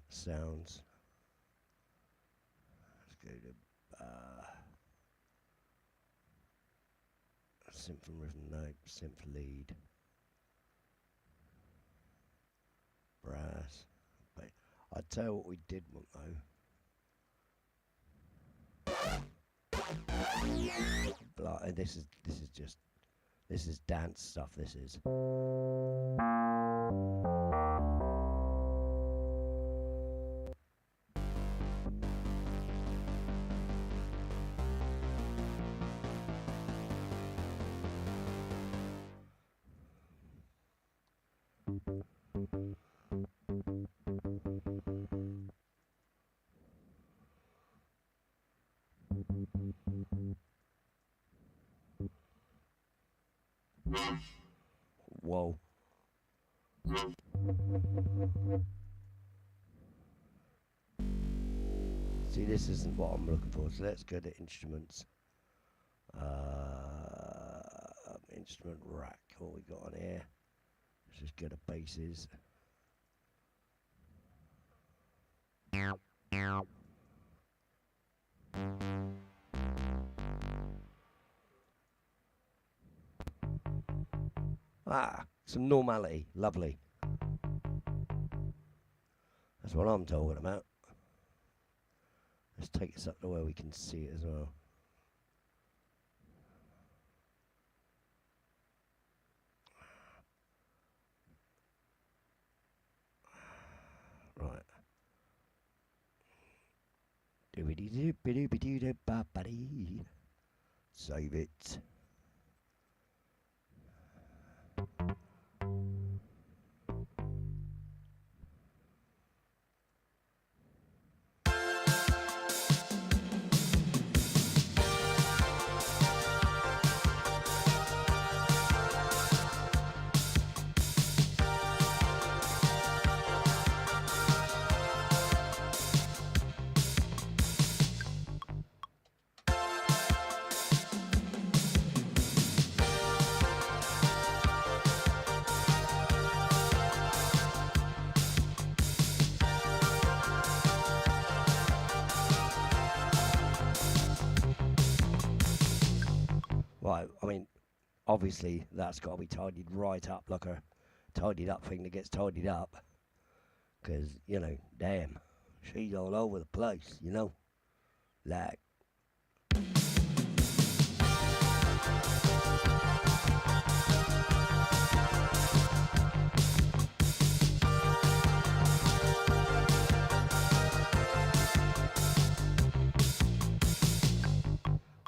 Sounds. Let's go to synth and rhythm note, synth lead, brass. But I'd tell you what we did want though. Like, this is dance stuff. This is. Whoa. See, this isn't what I'm looking for, so let's go to instruments. Instrument rack, what we got on here? Let's just go to basses. Some normality, lovely. That's what I'm talking about. Let's take this up to where we can see it as well. Right. Save it. Right, I mean, obviously that's got to be tidied right up like a tidied up thing that gets tidied up. Because, you know, damn, she's all over the place, you know. Like.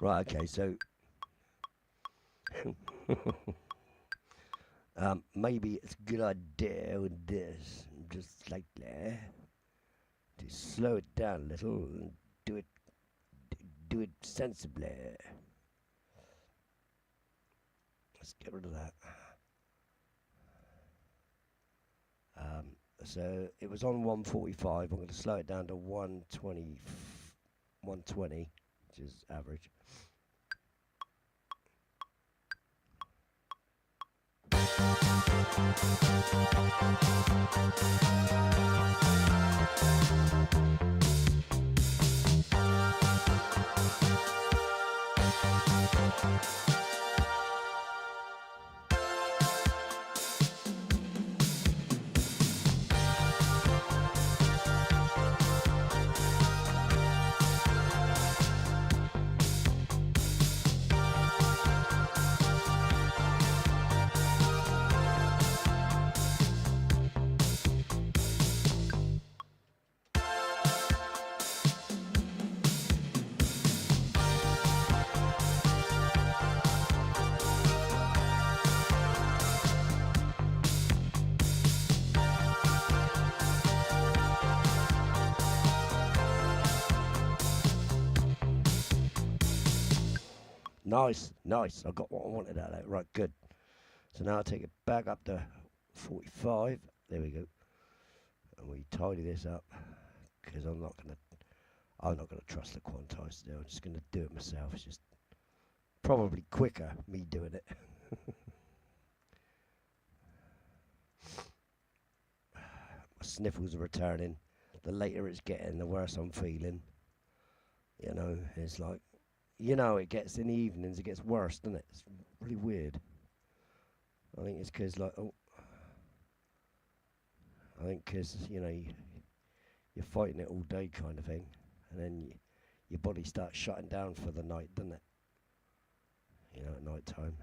Right, okay, so maybe it's a good idea with this, just like that, to slow it down a little and do it sensibly. Let's get rid of that. So it was on 145. I'm going to slow it down to 120, which is average. Nice, nice. I got what I wanted out of that. Right, good. So now I take it back up to 45. There we go. And we tidy this up because I'm not gonna trust the quantizer today. I'm just gonna do it myself. It's just probably quicker me doing it. My sniffles are returning. The later it's getting, the worse I'm feeling. You know, it's like, it gets in the evenings, it gets worse, doesn't it? It's really weird. I think it's because, you're fighting it all day kind of thing. And then your body starts shutting down for the night, doesn't it? At night time.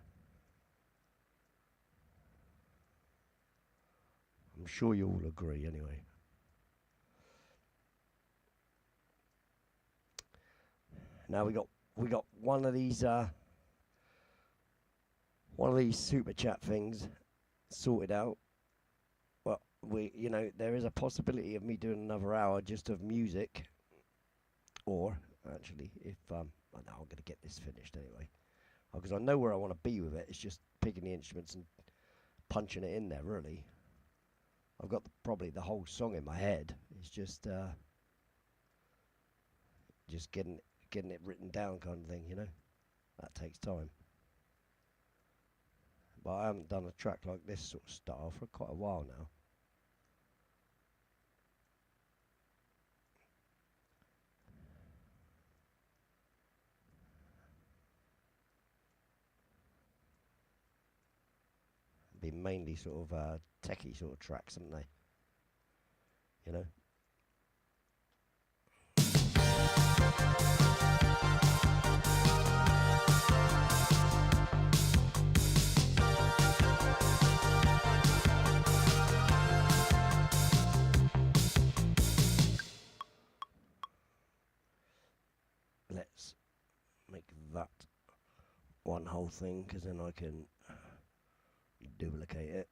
I'm sure you all agree anyway. Now we got one of these super chat things sorted out. Well, there is a possibility of me doing another hour just of music, or actually, if I know I'm gonna get this finished anyway, because I know where I want to be with it. It's just picking the instruments and punching it in there. Really, I've got probably the whole song in my head. It's just getting it written down, kind of thing. That takes time. But I haven't done a track like this sort of style for quite a while now. Been mainly sort of techie sort of tracks, haven't they? Let's make that one whole thing, because then I can duplicate it.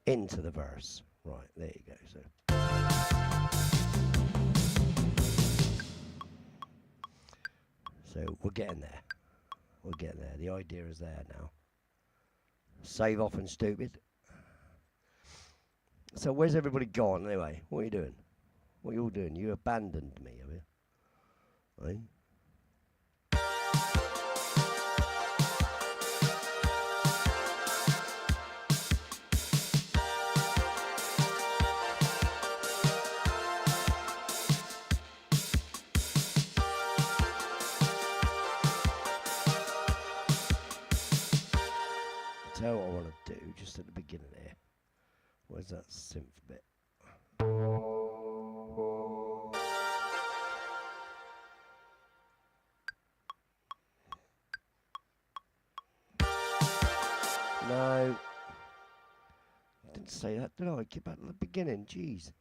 Into the verse. Right, there you go. So we're getting there. The idea is there now. Save off and stupid. So where's everybody gone anyway? What are you doing? What are you all doing? You abandoned me, have you? Right? Tell you what I want to do just at the beginning here. Where's that synth bit? No. I didn't say that, did I? Get back to the beginning, jeez.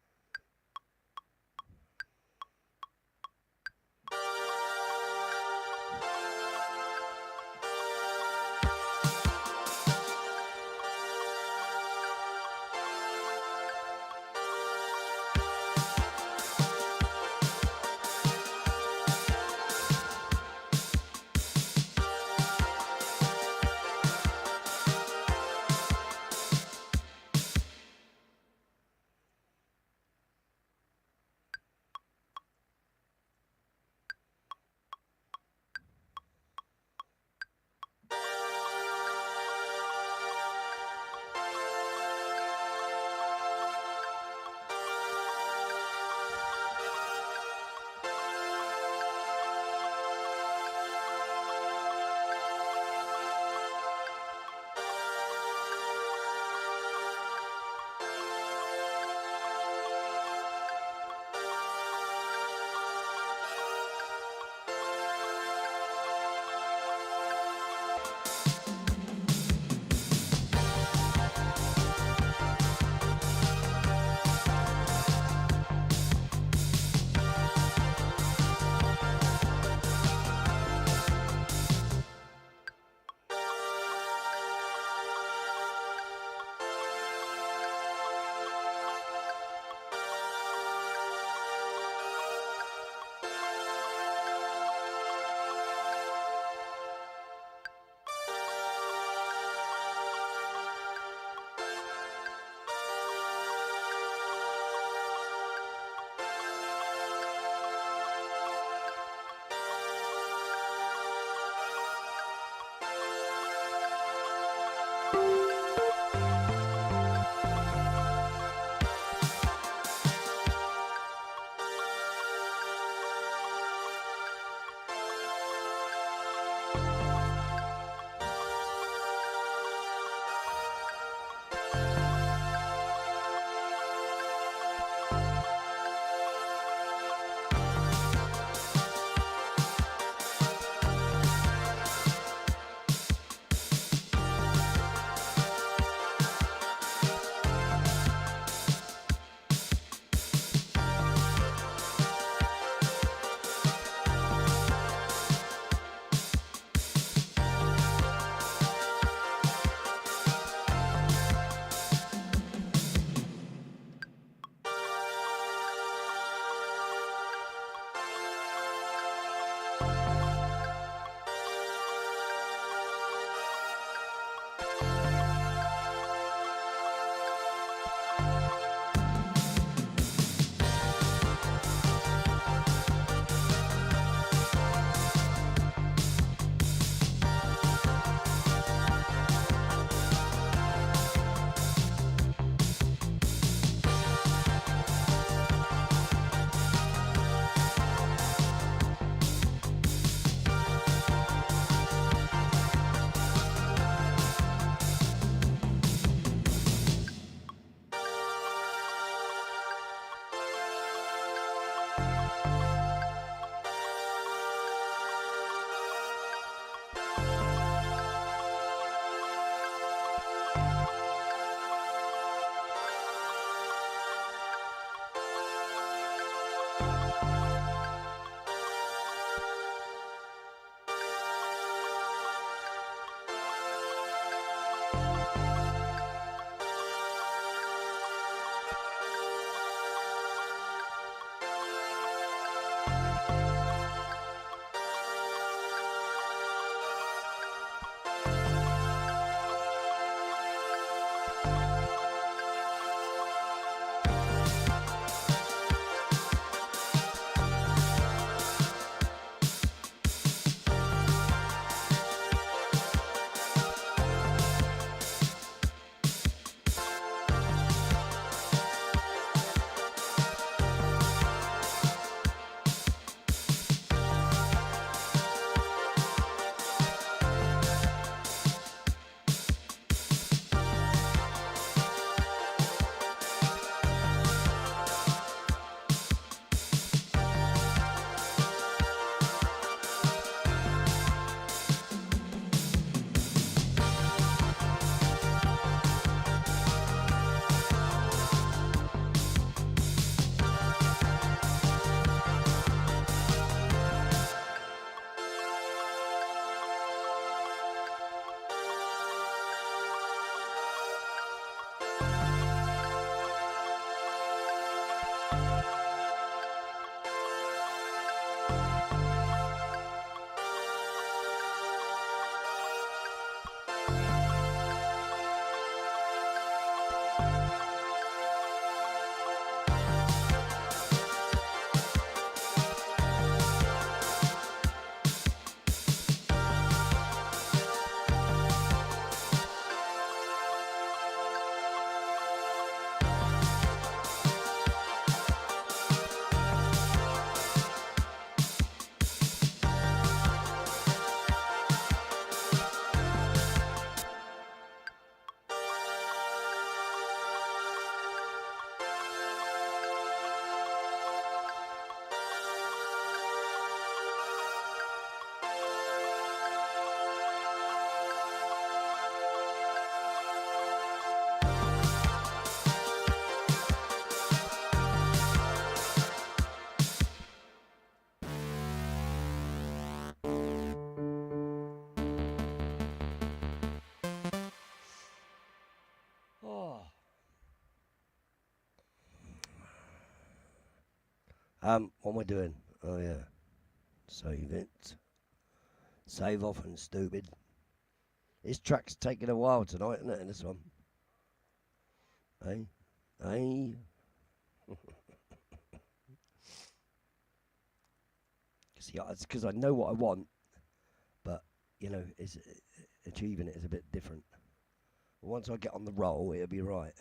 What am I doing? Oh yeah, save it. Save off and stupid. This track's taking a while tonight, isn't it? This one. Hey, hey. See, it's because I know what I want, but it's achieving it is a bit different. But once I get on the roll, it'll be right.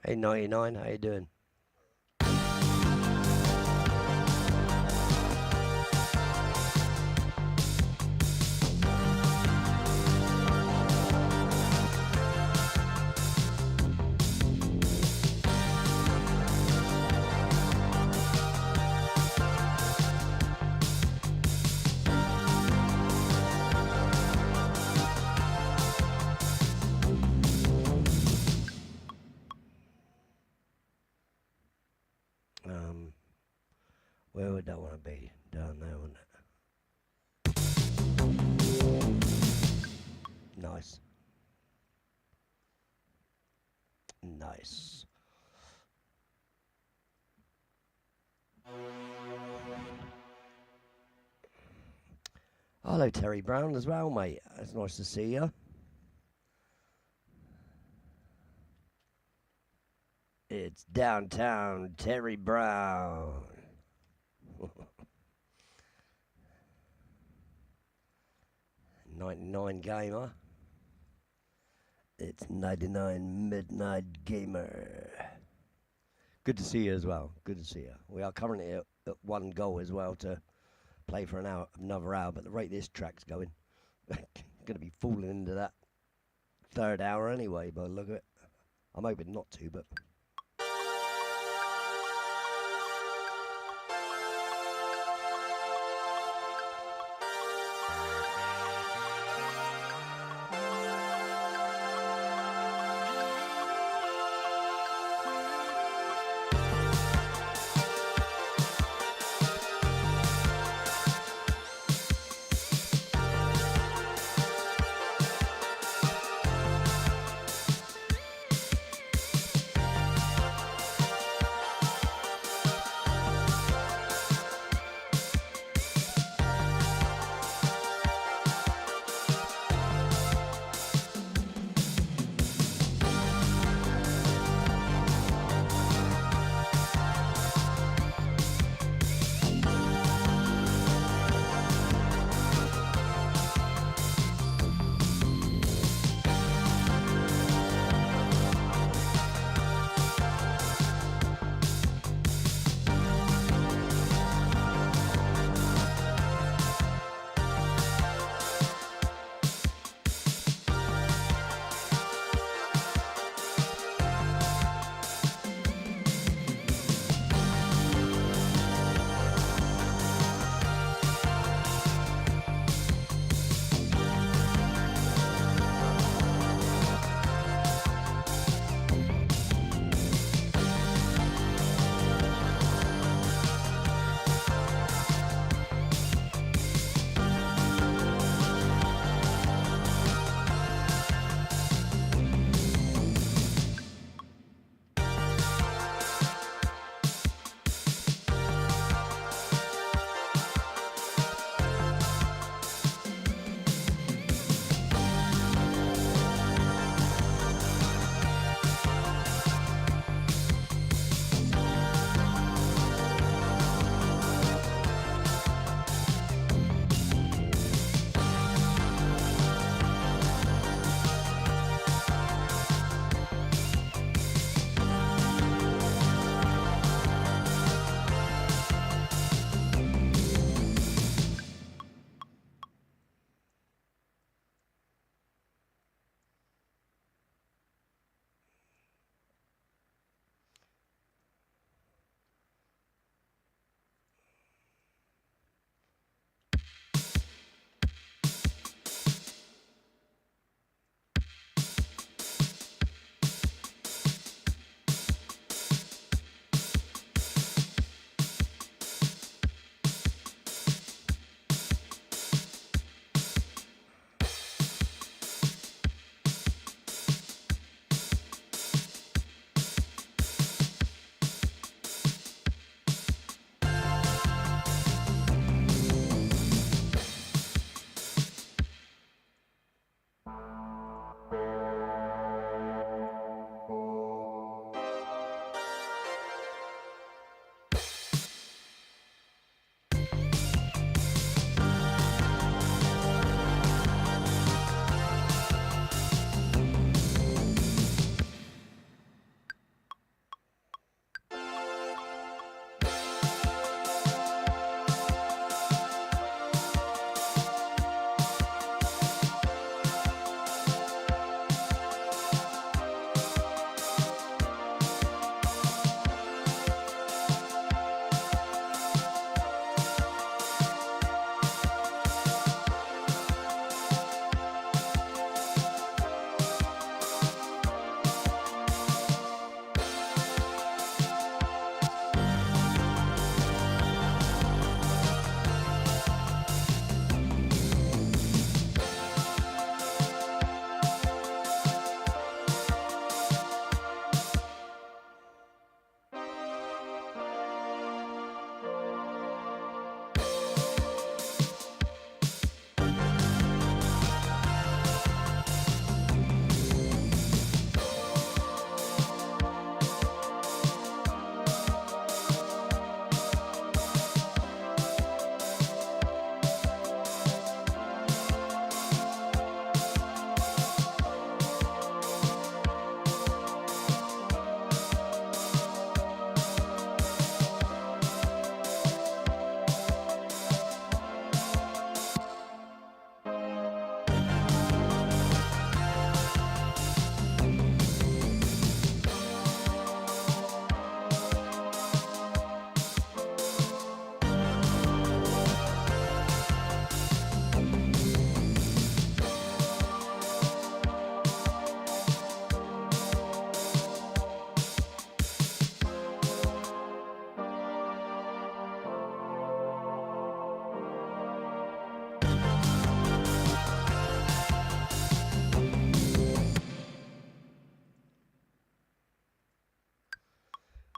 Hey 99, how you doing? Where would that want to be? Down there, wouldn't it? Nice. Nice. Hello, Terry Brown as well, mate. It's nice to see you. It's downtown Terry Brown. 99 Gamer. It's 99 Midnight Gamer. Good to see you as well. Good to see you. We are currently at one goal as well to play for another hour, but the rate this track's going, going to be falling into that third hour anyway, but look at it. I'm hoping not to, but...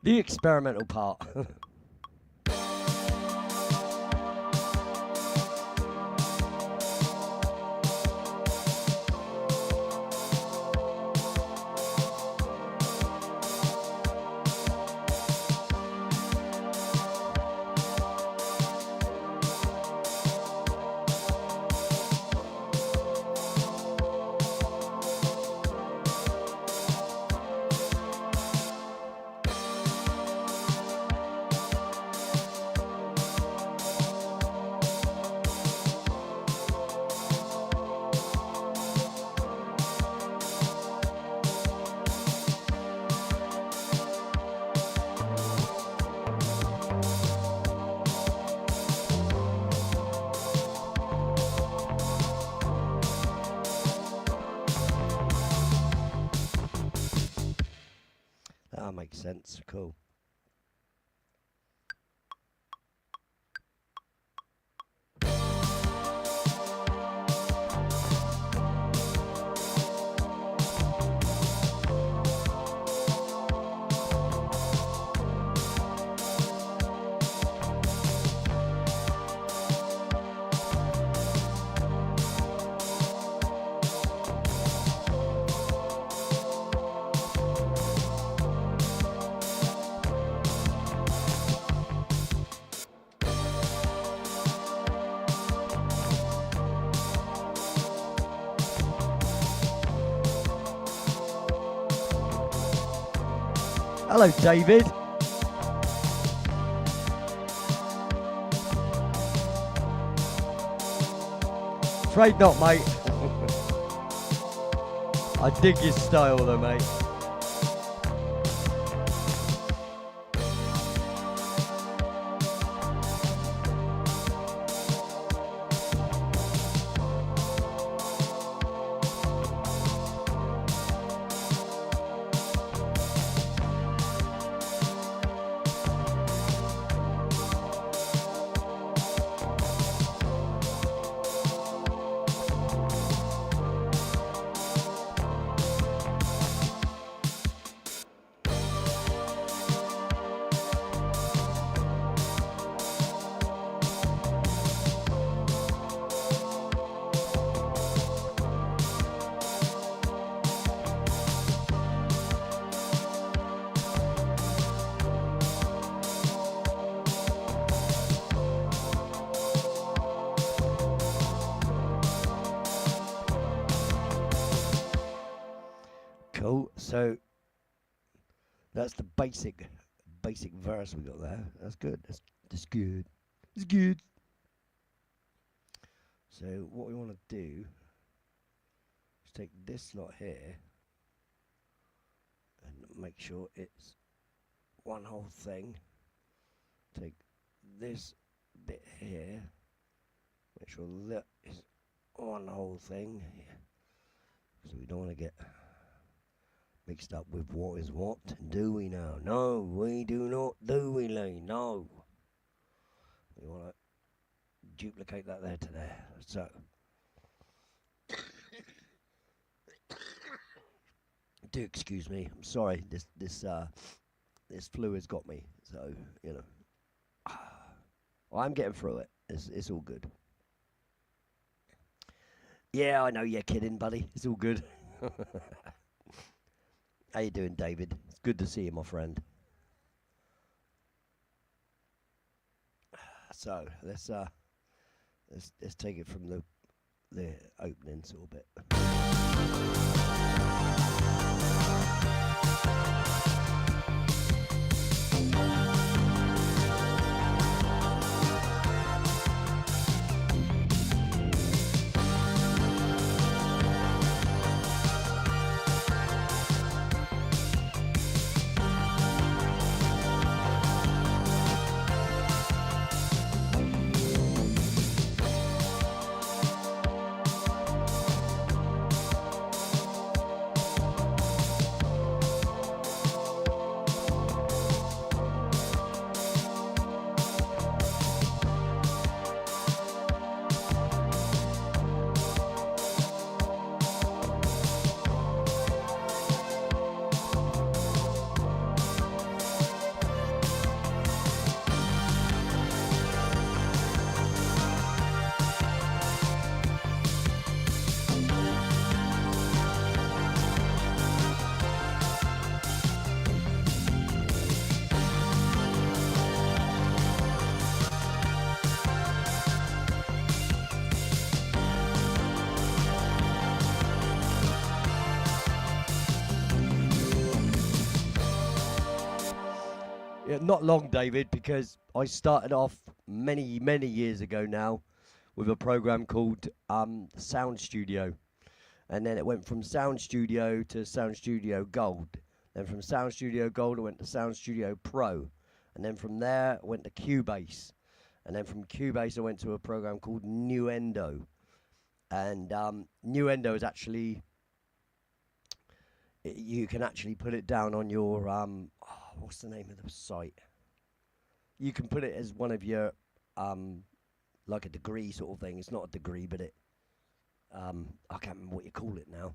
The experimental part. That makes sense. Cool. Hello, David. Trade not, mate. I dig your style, though, mate. Cool. So that's the basic verse we got there. That's good. That's good. It's good. So what we want to do is take this slot here and make sure it's one whole thing. Take this bit here. Make sure that is one whole thing. So we don't want to get mixed up with what is what, do we now? No, we do not, do we, Lee? No. We want to duplicate that there to there. So, do excuse me. I'm sorry. This flu has got me. So you know, well, I'm getting through it. It's all good. Yeah, I know you're kidding, buddy. It's all good. How you doing, David? It's good to see you, my friend. So let's take it from the opening sort of bit. Not long, David, because I started off many, many years ago now with a program called Sound Studio. And then it went from Sound Studio to Sound Studio Gold. Then from Sound Studio Gold, it went to Sound Studio Pro. And then from there, I went to Cubase. And then from Cubase, I went to a program called Nuendo. And Nuendo is actually, you can actually put it down on your, what's the name of the site? You can put it as one of your, like a degree sort of thing. It's not a degree, but I can't remember what you call it now.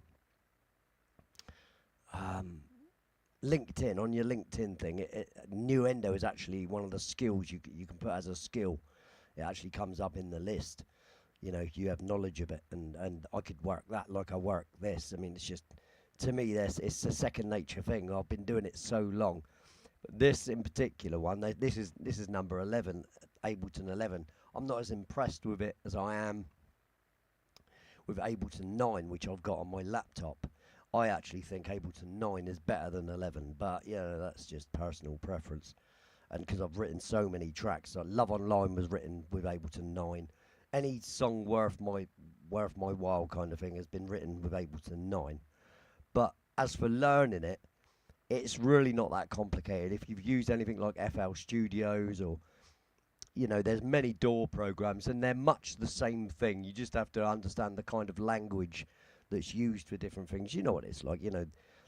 LinkedIn, on your LinkedIn thing, Nuendo is actually one of the skills you can put as a skill. It actually comes up in the list. You know, you have knowledge of it, and I could work that like I work this. I mean, it's just, to me, it's a second nature thing. I've been doing it so long. But this in particular one, this is number 11, Ableton 11. I'm not as impressed with it as I am with Ableton 9, which I've got on my laptop. I actually think Ableton 9 is better than 11, but yeah, that's just personal preference. And because I've written so many tracks, so Love Online was written with Ableton 9. Any song worth my while kind of thing has been written with Ableton 9. But as for learning it, it's really not that complicated. If you've used anything like FL Studios or, you know, there's many DAW programs, and they're much the same thing. You just have to understand the kind of language that's used for different things. You know what it's like, you know,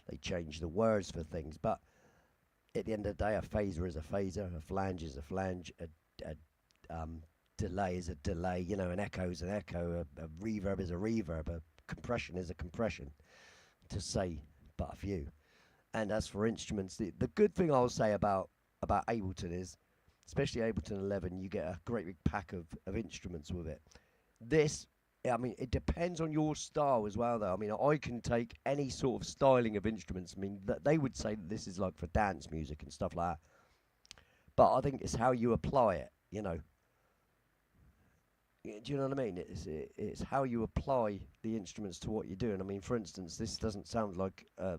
they change the words for things, but at the end of the day, a phaser is a phaser, a flange is a flange, a delay is a delay, you know, an echo is an echo, a reverb is a reverb, a compression is a compression, to say but a few. And as for instruments, the good thing I'll say about Ableton is, especially Ableton 11, you get a great big pack of instruments with it. This, I mean, it depends on your style as well, though. I mean, I can take any sort of styling of instruments. I mean, they would say that this is like for dance music and stuff like that. But I think it's how you apply it, you know. Do you know what I mean? It's how you apply the instruments to what you're doing. I mean, for instance, this doesn't sound like a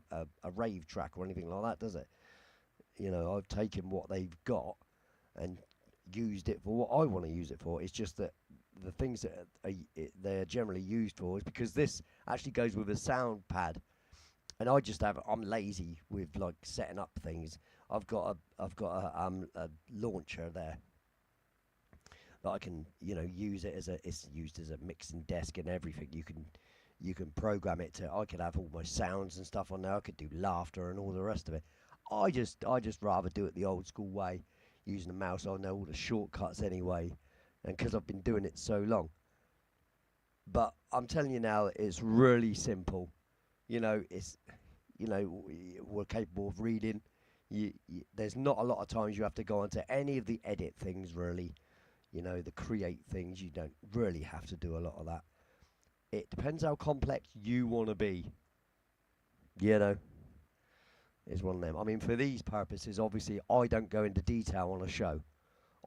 rave track or anything like that, does it? You know, I've taken what they've got and used it for what I want to use it for. It's just that the things that they're generally used for is because this actually goes with a sound pad, and I'm lazy with like setting up things. I've got a launcher there that I can, you know, use it it's used as a mixing desk and everything. You can program it to, I could have all my sounds and stuff on there. I could do laughter and all the rest of it. I just rather do it the old school way, using a mouse. I know all the shortcuts anyway, and because I've been doing it so long. But I'm telling you now, it's really simple. You know, we're capable of reading. There's not a lot of times you have to go onto any of the edit things, really. You know, the create things, you don't really have to do a lot of that. It depends how complex you want to be. You know, it's one of them. I mean, for these purposes, obviously, I don't go into detail on a show.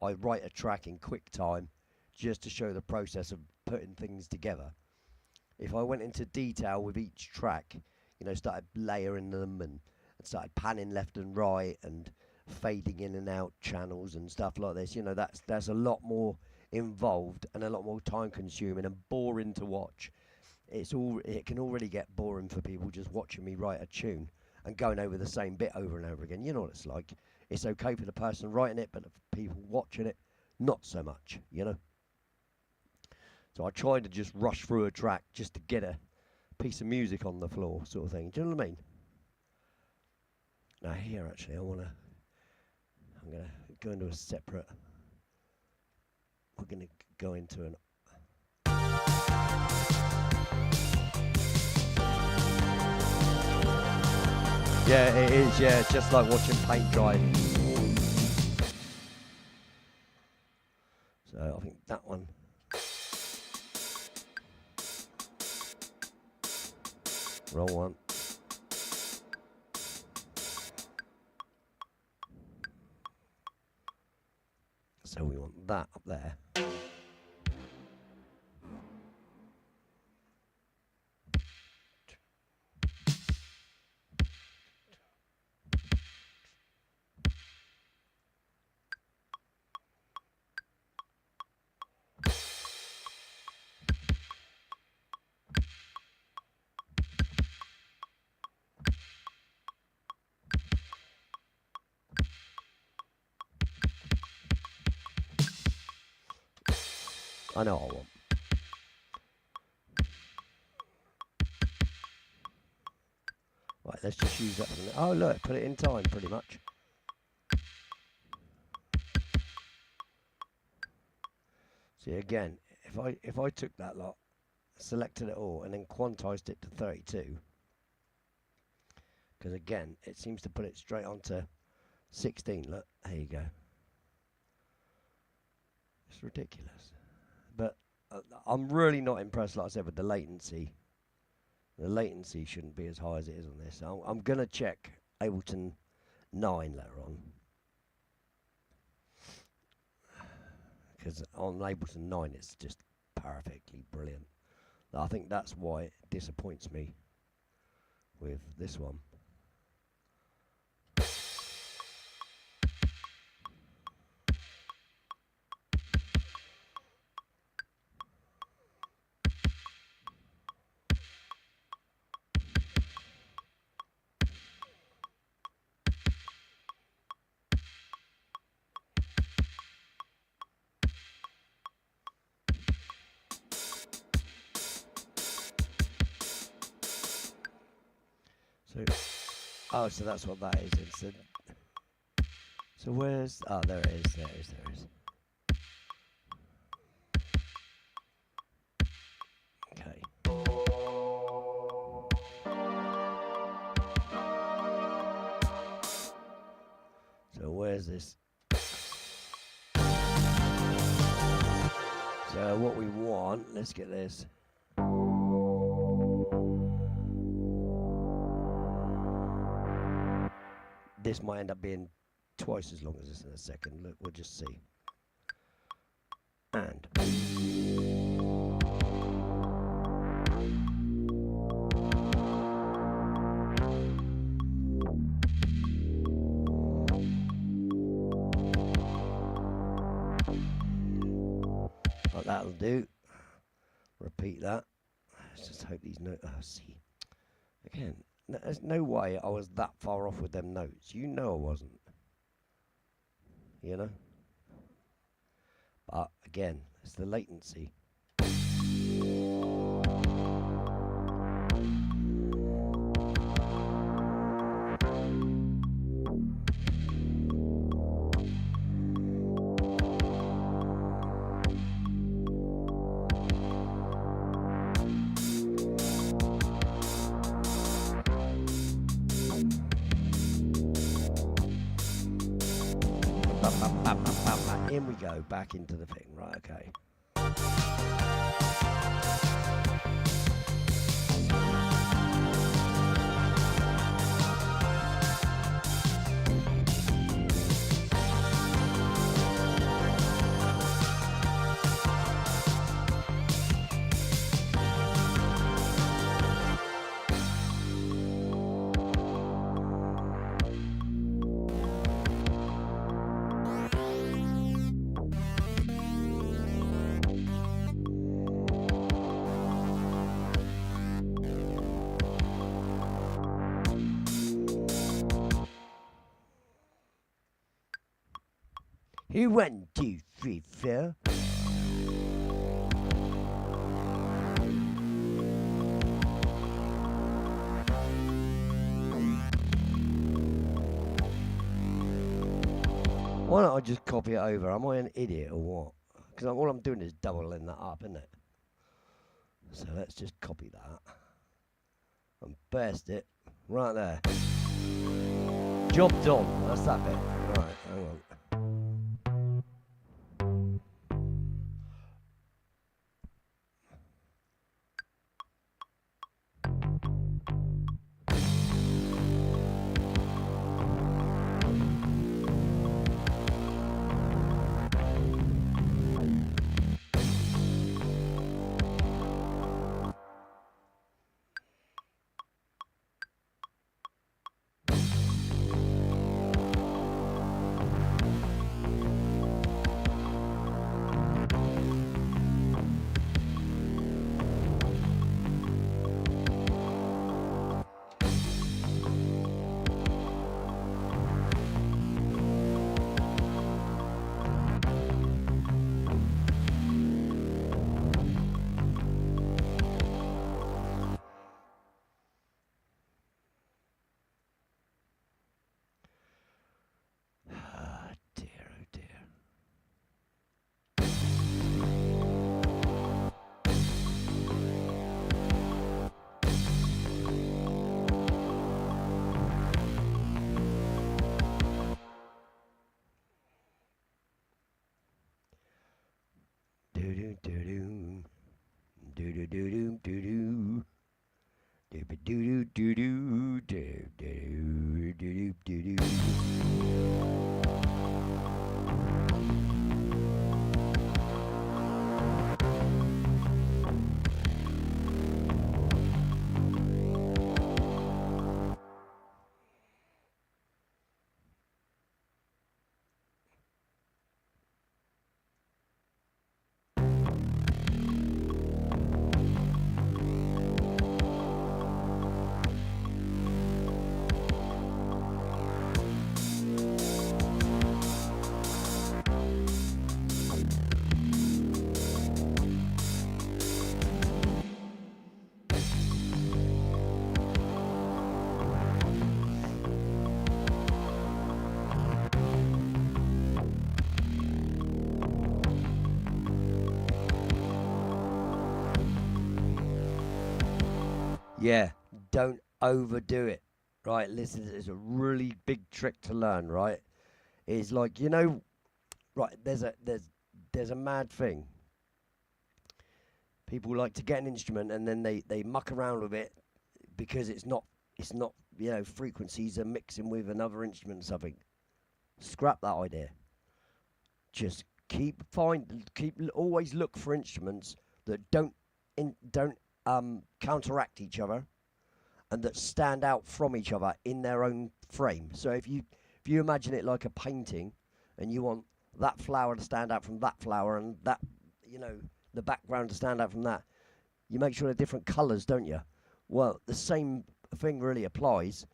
I write a track in quick time just to show the process of putting things together. If I went into detail with each track, you know, started layering them and started panning left and right and fading in and out channels and stuff like this, you know, that's a lot more involved and a lot more time consuming and boring to watch. It can already get boring for people just watching me write a tune and going over the same bit over and over again. You know what it's like. It's okay for the person writing it, but the people watching it, not so much, you know. So I try to just rush through a track just to get a piece of music on the floor, sort of thing. Do you know what I mean? Now here, actually, I'm gonna go into a separate. We're gonna go into an. Yeah, it is. Yeah, just like watching paint dry. So I think that one. Wrong one. So we want that up there. I know I won't. Right, let's just use that for a minute. Oh, look, put it in time, pretty much. See, again, if I took that lot, selected it all, and then quantized it to 32, because again, it seems to put it straight onto 16. Look, there you go. It's ridiculous. But I'm really not impressed, like I said, with the latency. The latency shouldn't be as high as it is on this. I'm going to check Ableton 9 later on. Because on Ableton 9 it's just perfectly brilliant. I think that's why it disappoints me with this one. So that's what that is. So where's... Oh, there it is, there it is, there it is. Okay. So where's this? So what we want, let's get this. This might end up being twice as long as this in a second. Look, we'll just see. And like that'll do. Repeat that. Let's just hope these notes. Oh, see. Again, there's no way I was that far off with them notes. You know I wasn't. You know? But again, it's the latency. In we go, back into the thing. Right, okay. He 1, 2, 3, 4. Why don't I just copy it over? Am I an idiot or what? Because all I'm doing is doubling that up, isn't it? So let's just copy that and paste it right there. Job done. That's that bit. Right, hang on. do do do do do do. Do do do do do do do do do. Yeah, don't overdo it. Right, listen, it's a really big trick to learn, right? Is like, right, there's a mad thing. People like to get an instrument and then they muck around with it because it's not frequencies are mixing with another instrument or something. Scrap that idea. Just always look for instruments that don't counteract each other and that stand out from each other in their own frame. So if you imagine it like a painting, and you want that flower to stand out from that flower, and that the background to stand out from that, you make sure they're different colours, don't you? Well, the same thing really applies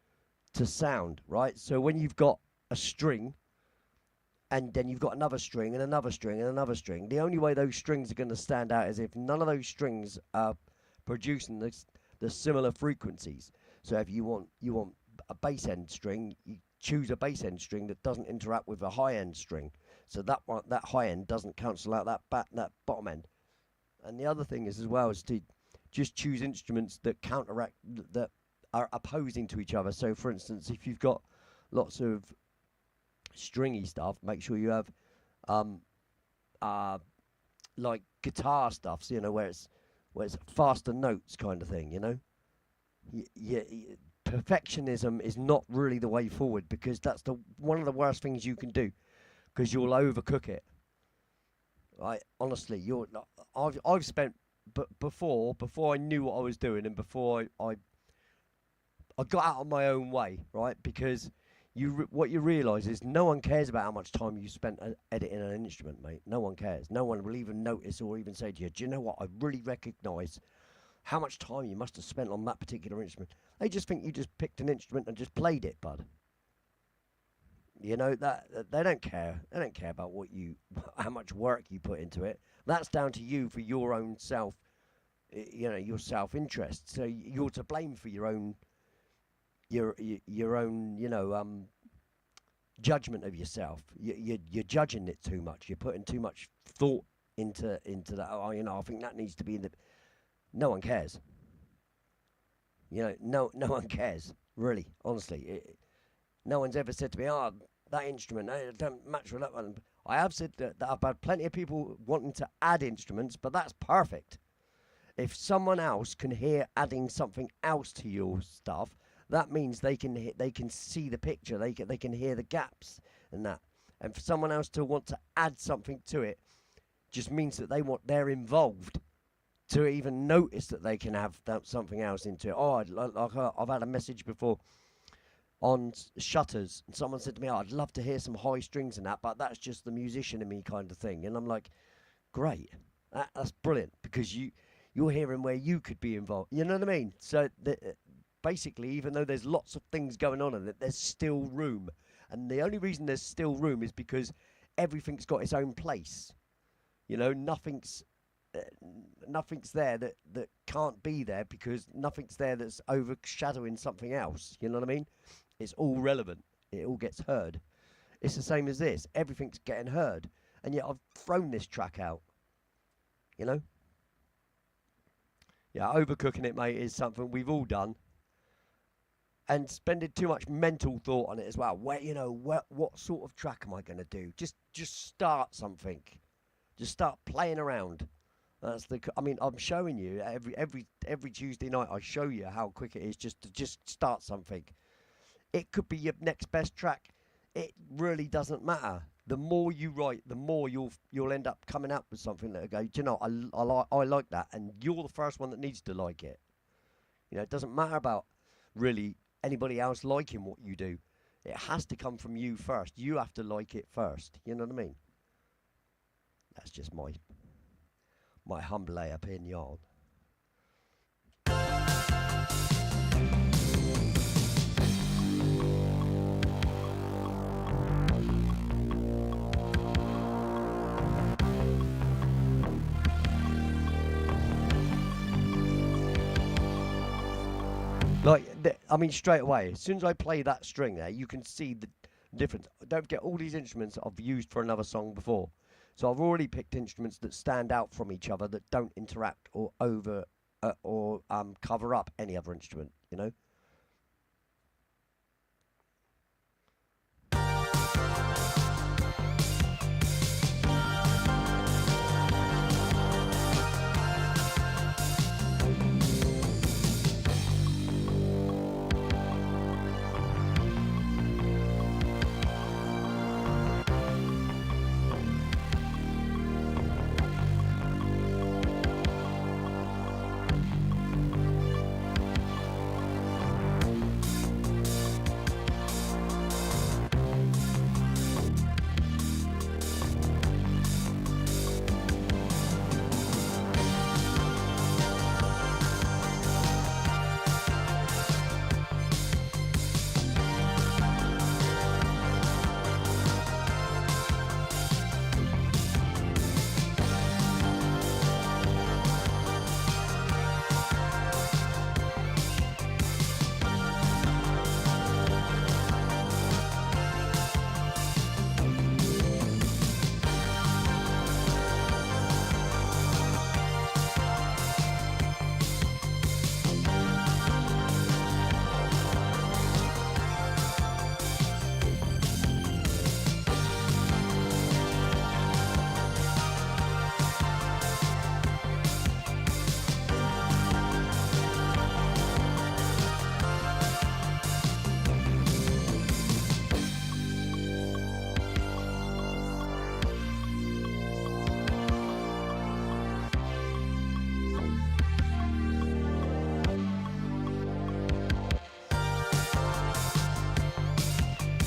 to sound, right? So when you've got a string, and then you've got another string and another string and another string, the only way those strings are going to stand out is if none of those strings are producing the similar frequencies. So if you want a bass end string, you choose a bass end string that doesn't interact with a high end string, so that high end doesn't cancel out that bottom end. And the other thing is as well is to just choose instruments that counteract, that are opposing to each other. So for instance, if you've got lots of stringy stuff, make sure you have like guitar stuff, so, where it's faster notes kind of thing, perfectionism is not really the way forward, because that's one of the worst things you can do, because you'll overcook it. Right? Honestly, I've spent, but before I knew what I was doing, and before I got out of my own way, right? Because what you realise is no one cares about how much time you spent editing an instrument, mate. No one cares. No one will even notice or even say to you, do you know what? I really recognise how much time you must have spent on that particular instrument. They just think you just picked an instrument and just played it, bud. That they don't care. They don't care about how much work you put into it. That's down to you for your own self, your self-interest. So you're to blame for your own judgment of yourself. You're judging it too much. You're putting too much thought into that. I think that needs to be in the. No one cares. No one cares. Really, honestly, no one's ever said to me, "Oh, that instrument, it don't match with that one." I have said that I've had plenty of people wanting to add instruments, but that's perfect. If someone else can hear adding something else to your stuff, that means they can see the picture. They can hear the gaps and that. And for someone else to want to add something to it, just means that they're involved to even notice that they can have something else into it. Oh, I've had a message before on shutters, and someone said to me, "Oh, I'd love to hear some high strings and that, but that's just the musician in me kind of thing." And I'm like, great, that's brilliant, because you're hearing where you could be involved. You know what I mean? So basically, even though there's lots of things going on in it, there's still room. And the only reason there's still room is because everything's got its own place. Nothing's there that can't be there, because nothing's there that's overshadowing something else. You know what I mean? It's all relevant. It all gets heard. It's the same as this. Everything's getting heard. And yet I've thrown this track out. Yeah, overcooking it, mate, is something we've all done. And spending too much mental thought on it as well. What sort of track am I going to do? Just start something. Just start playing around. I mean, I'm showing you every Tuesday night. I show you how quick it is just to just start something. It could be your next best track. It really doesn't matter. The more you write, the more you'll end up coming up with something that go. Do you know, I like that, and you're the first one that needs to like it. You know, it doesn't matter about really anybody else liking what you do. It has to come from you first. You have to like it first. You know what I mean? That's just my humble opinion. Like, I mean, straight away, as soon as I play that string there, you can see the difference. Don't forget, all these instruments I've used for another song before. So I've already picked instruments that stand out from each other, that don't interact or cover up any other instrument, you know?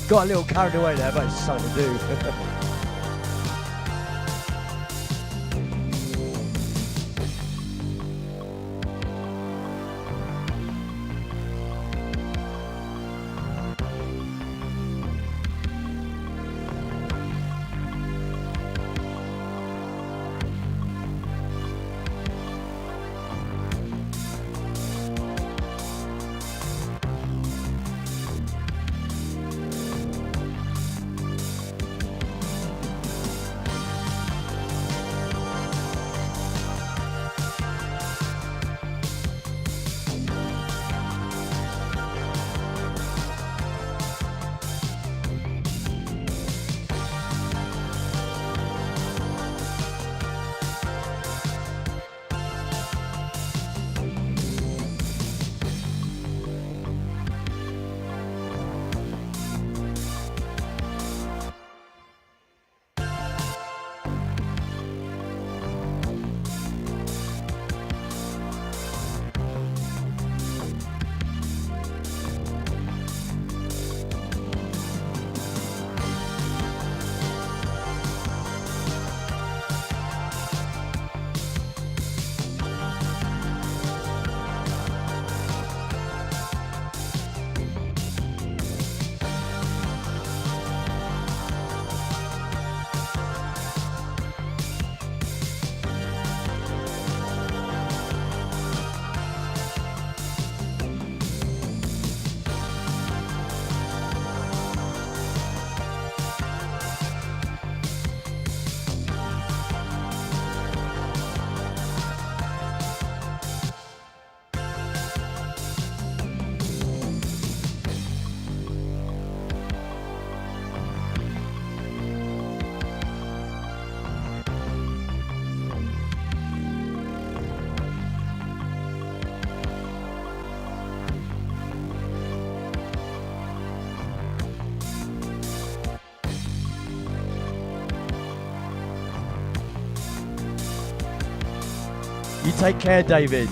Got a little carried away there, but it's something to do. take care, David.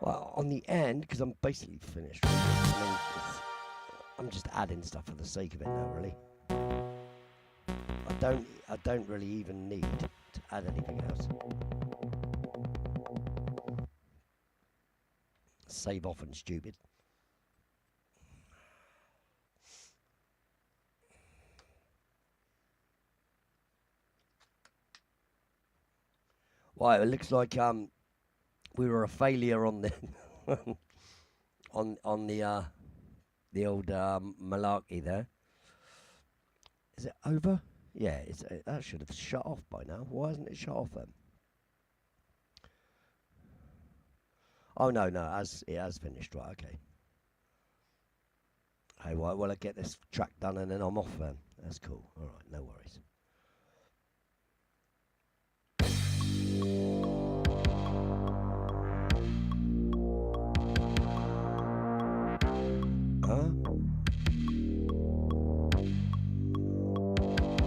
Well, on the end, because I'm basically finished. I'm just adding stuff for the sake of it now, really. I don't really even need to add anything else. Save off and stupid. Well, it looks like we were a failure on the on the old malarkey there. Is it over? Yeah, that should have shut off by now. Why hasn't it shut off then? Oh no, it has finished. Right, okay. Hey, well, I get this track done and then I'm off then. That's cool. All right, no worries.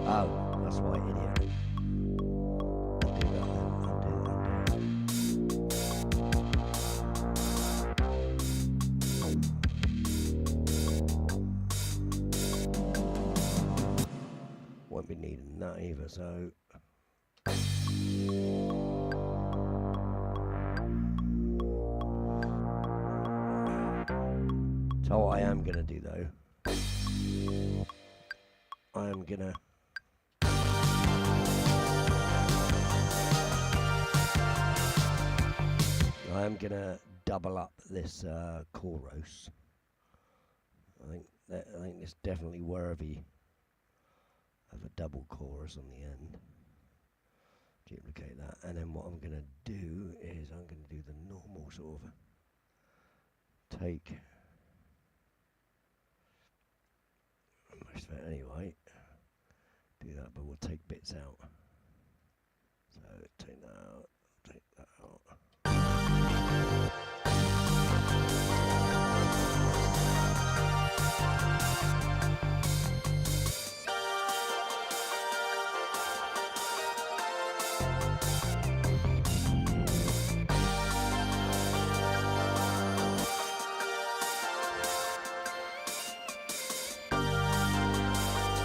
Oh, that's right, idiot. Undo that then. Won't be needing that either, so... So what I am going to do, though... I am going to... I'm gonna double up this chorus. I think it's definitely worthy of a double chorus on the end. Duplicate that, and then what I'm gonna do is I'm gonna do the normal sort of take most of it anyway. Do that, but we'll take bits out. So take that out, take that out.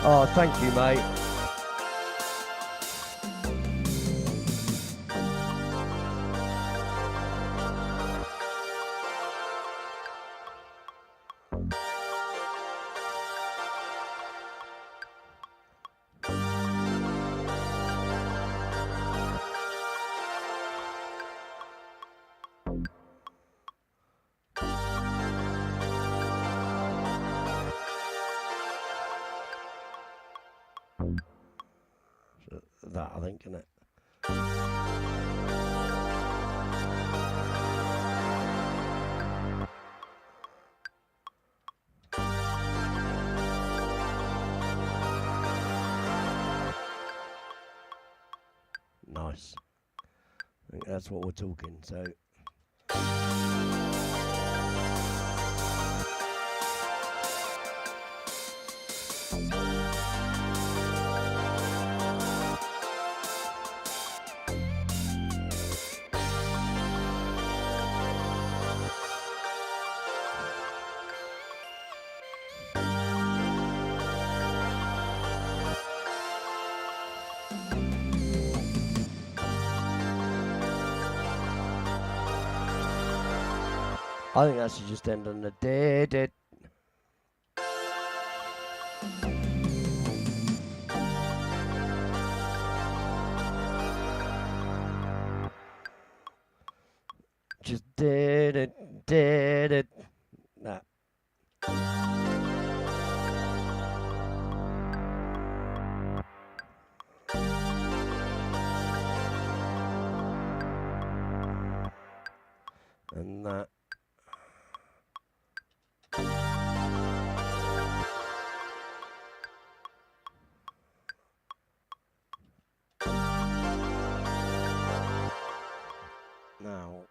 Oh, thank you, mate. That, I think, isn't it? Nice. I think that's what we're talking, so... I think that should just end on the did. Just did it. Nah. And that. Now.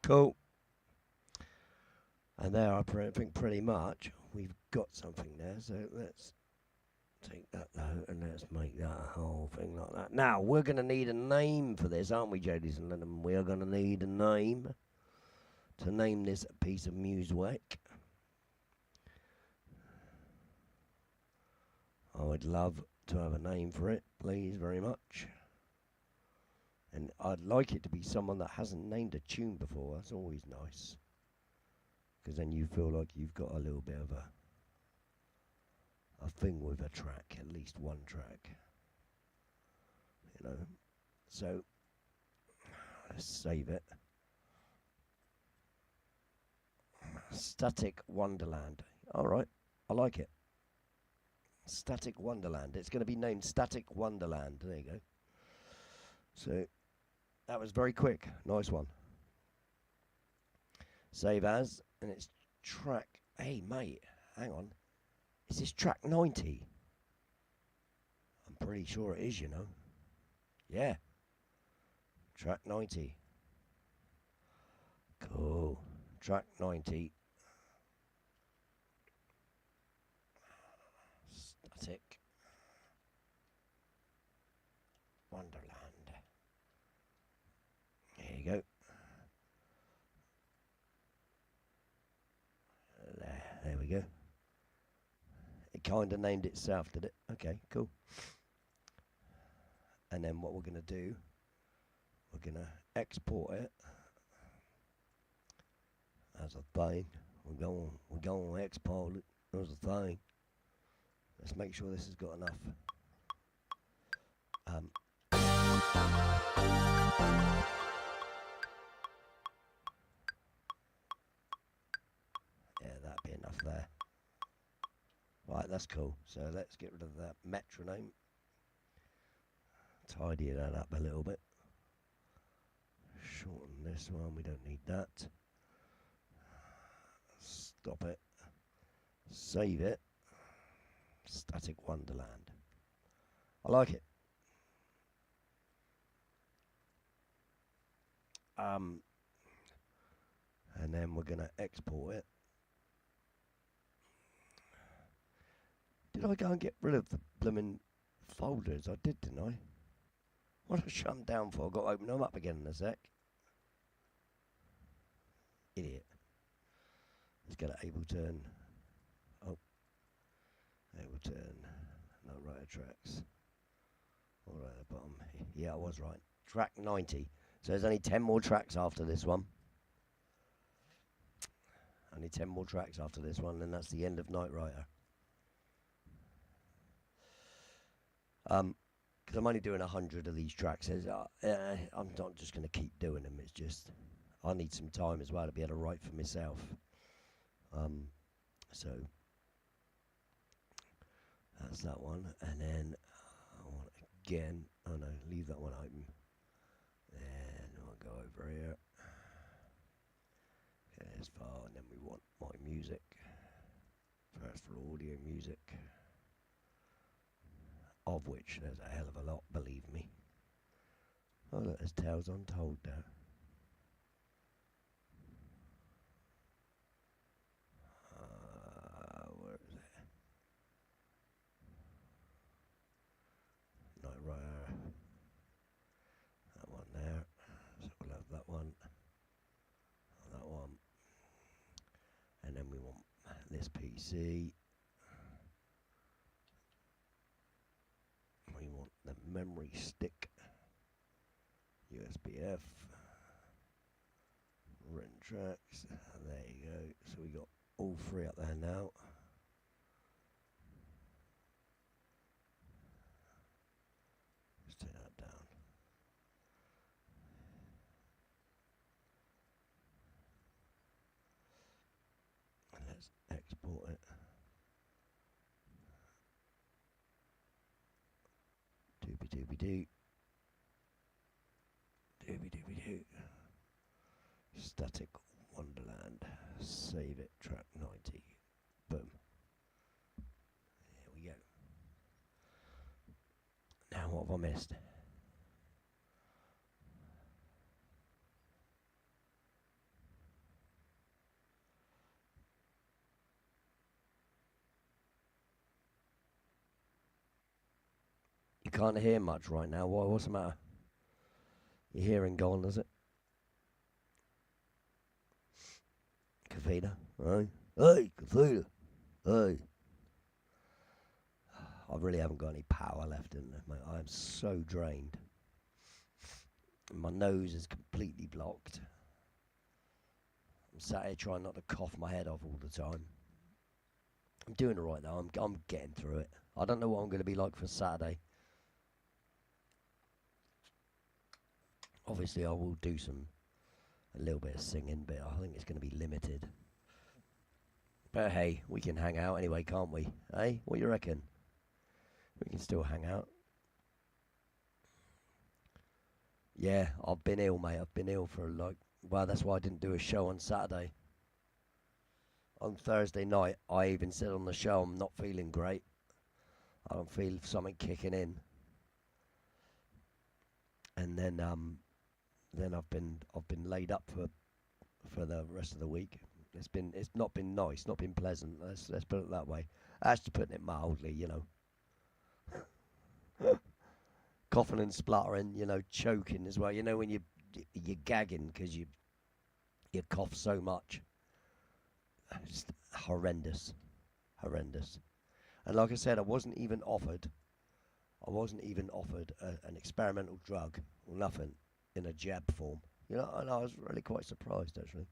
Cool. And there, I think pretty much we've got something there. So let's take that though, and let's make that a whole thing like that. Now, we're going to need a name for this, aren't we, ladies and gentlemen? We are going to need a name to name this piece of music. I would love to have a name for it, please, very much. And I'd like it to be someone that hasn't named a tune before. That's always nice. Because then you feel like you've got a little bit of a thing with a track, at least one track. You know. So, let's save it. Static Wonderland. Alright, I like it. Static Wonderland. It's going to be named Static Wonderland. There you go. So, that was very quick. Nice one. Save as, and it's track. Hey, mate, hang on. Is this track 90? I'm pretty sure it is, you know. Yeah. Track 90. Cool. Track 90. Static Wonderland. There you go. There we go. It kind of named itself, did it? Okay, cool. And then what we're going to do, we're going to export it as a thing. We're going to export it as a thing. Let's make sure this has got enough. Yeah, that'd be enough there. Right, that's cool. So let's get rid of that metronome. Tidy that up a little bit. Shorten this one, we don't need that. Stop it. Save it. Static Wonderland. I like it. And then we're gonna export it. Did I go and get rid of the blooming folders? I did, didn't I? What did I shut them down for? I've got to open them up again in a sec. Idiot. Let's get an Ableton. Oh. Ableton. No writer tracks. All right at the bottom. Yeah, I was right. Track 90. So there's only 10 more tracks after this one. Only 10 more tracks after this one, and that's the end of Night Rider. Because I'm only doing 100 of these tracks. I'm not just going to keep doing them. It's just I need some time as well to be able to write for myself. So that's that one, and then I want again. Oh no, leave that one open. And I'll go over here. Okay, as far, and then we want my music. First for audio music. Of which there's a hell of a lot, believe me. Oh look, there's Tales Untold there. Where is it? Night Rider. That one there. So we'll have that one. That one. And then we want this PC. We want the memory stick, USB-F, written tracks, there you go, so we got all three up there now. Let's take that down. And let's export it. Doobie-doobie-doo. Doobie-doobie-doo. Static Wonderland. Save it. Track 90. Boom. Here we go. Now what have I missed? You can't hear much right now. Why? What's the matter? Your hearing gone, is it? Kafida? Hey? Hey, Kafida! Hey! I really haven't got any power left in there, mate. I am so drained. My nose is completely blocked. I'm sat here trying not to cough my head off all the time. I'm doing alright though. I'm getting through it. I don't know what I'm going to be like for Saturday. Obviously, I will do a little bit of singing, but I think it's going to be limited. But hey, we can hang out anyway, can't we? Hey, what do you reckon? We can still hang out. Yeah, I've been ill, mate. I've been ill for well, that's why I didn't do a show on Saturday. On Thursday night, I even said on the show I'm not feeling great. I don't feel something kicking in. And then I've been laid up for the rest of the week. It's not been nice, not been pleasant. Let's put it that way. That's putting it mildly, you know. Coughing and spluttering, you know, choking as well. You know when you're gagging because you cough so much. Just horrendous. And like I said, I wasn't even offered an experimental drug or nothing in a jab form. You know, and I was really quite surprised actually.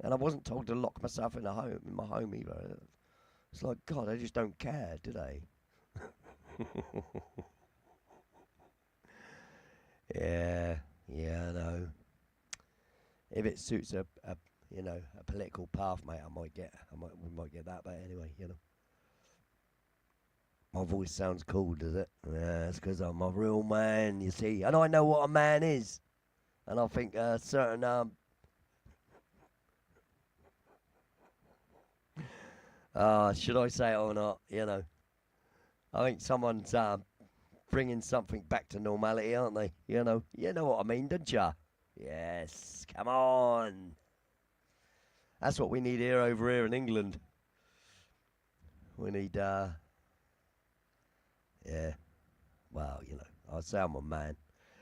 And I wasn't told to lock myself in my home either. It's like, God, they just don't care, do they? Yeah, I know. If it suits a political path, mate, we might get that. But anyway, you know, my voice sounds cool, does it? Yeah, it's because I'm a real man, you see, and I know what a man is, and I think certain should I say it or not? You know, I think someone's bringing something back to normality, aren't they? You know what I mean, don't ya? Yes, come on. That's what we need here over here in England. We need, yeah. Well, I'll say I'm a man.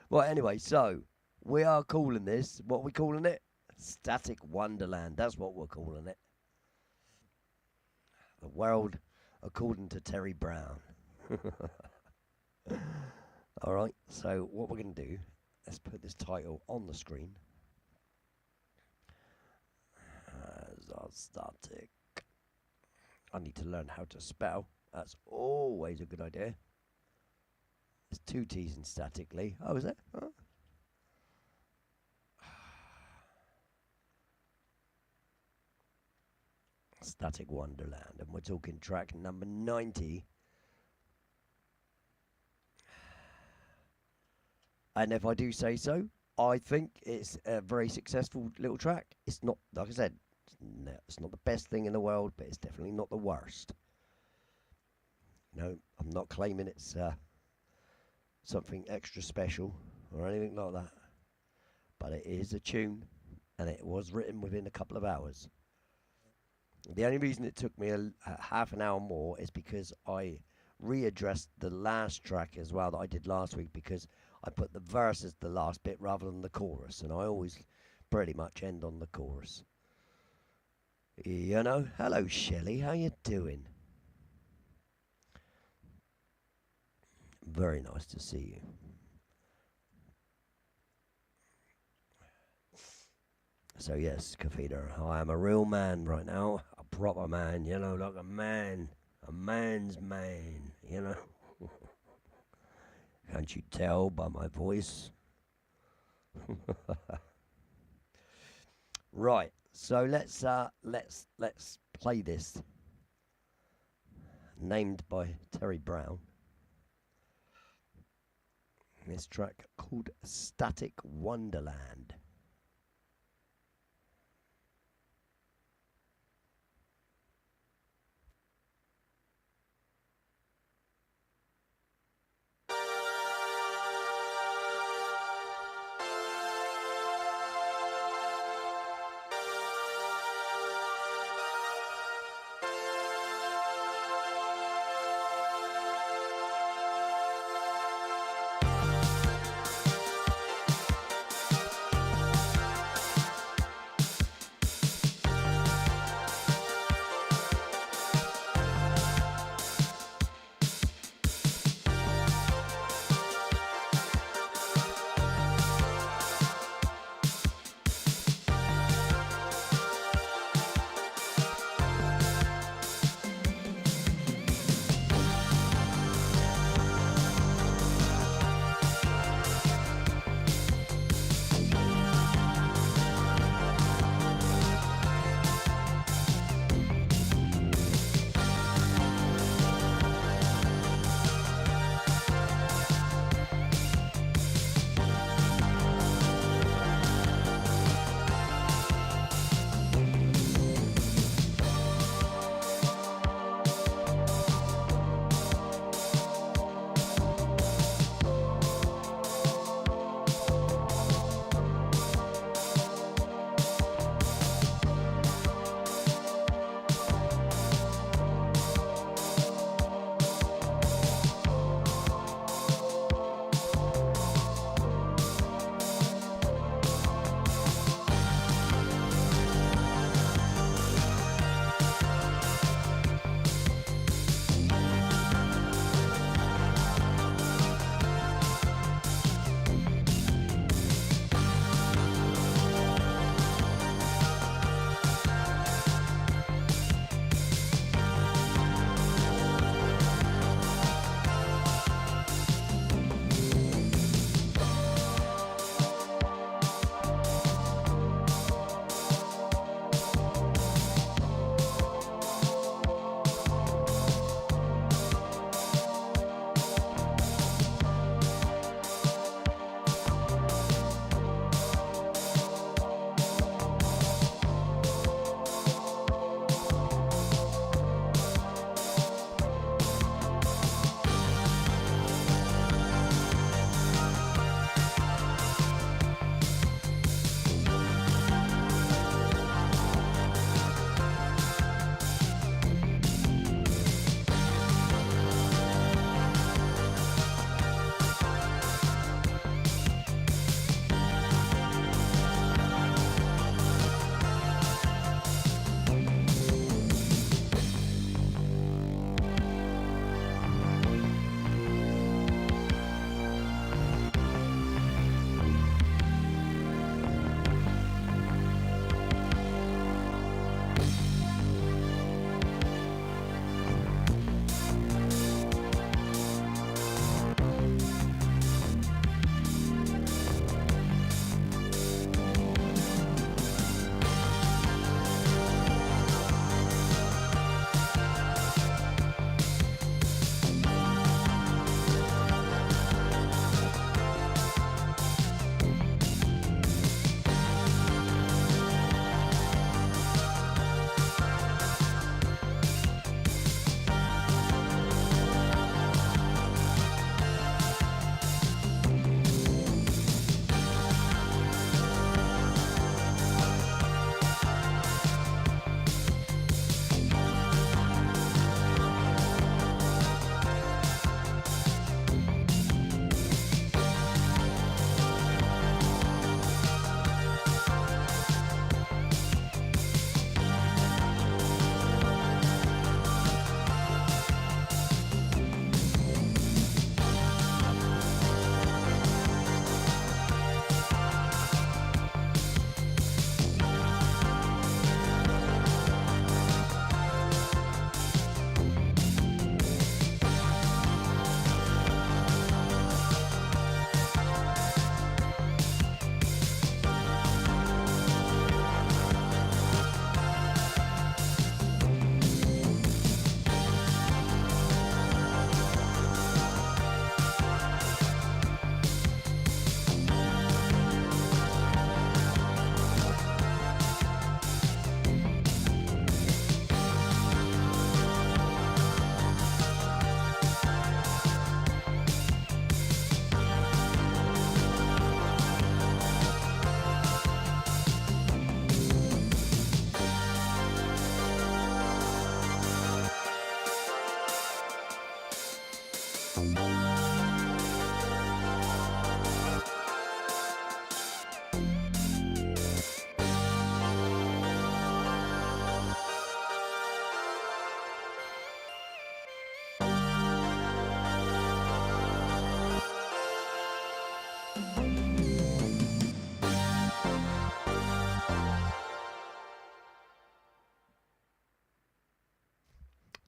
Well, anyway, so we are calling this. What are we calling it? Static Wonderland. That's what we're calling it. The world according to Terry Brown. All right. So what we're going to do? Let's put this title on the screen. Static. I need to learn how to spell. That's always a good idea. There's 2 T's in statically. Oh, is it? Huh? Static Wonderland. And we're talking track number 90. And if I do say so, I think it's a very successful little track. It's not, like I said, it's not the best thing in the world, but it's definitely not the worst. No, I'm not claiming it's something extra special or anything like that. But it is a tune, and it was written within a couple of hours. The only reason it took me a half an hour more is because I readdressed the last track as well that I did last week, because I put the verse as the last bit rather than the chorus, and I always pretty much end on the chorus. Hello Shelley, how you doing? Very nice to see you. So yes, Kafida, I am a real man right now, a proper man, like a man's man, Can't you tell by my voice? Right, so let's play this. Named by Terry Brown. This track called Static Wonderland.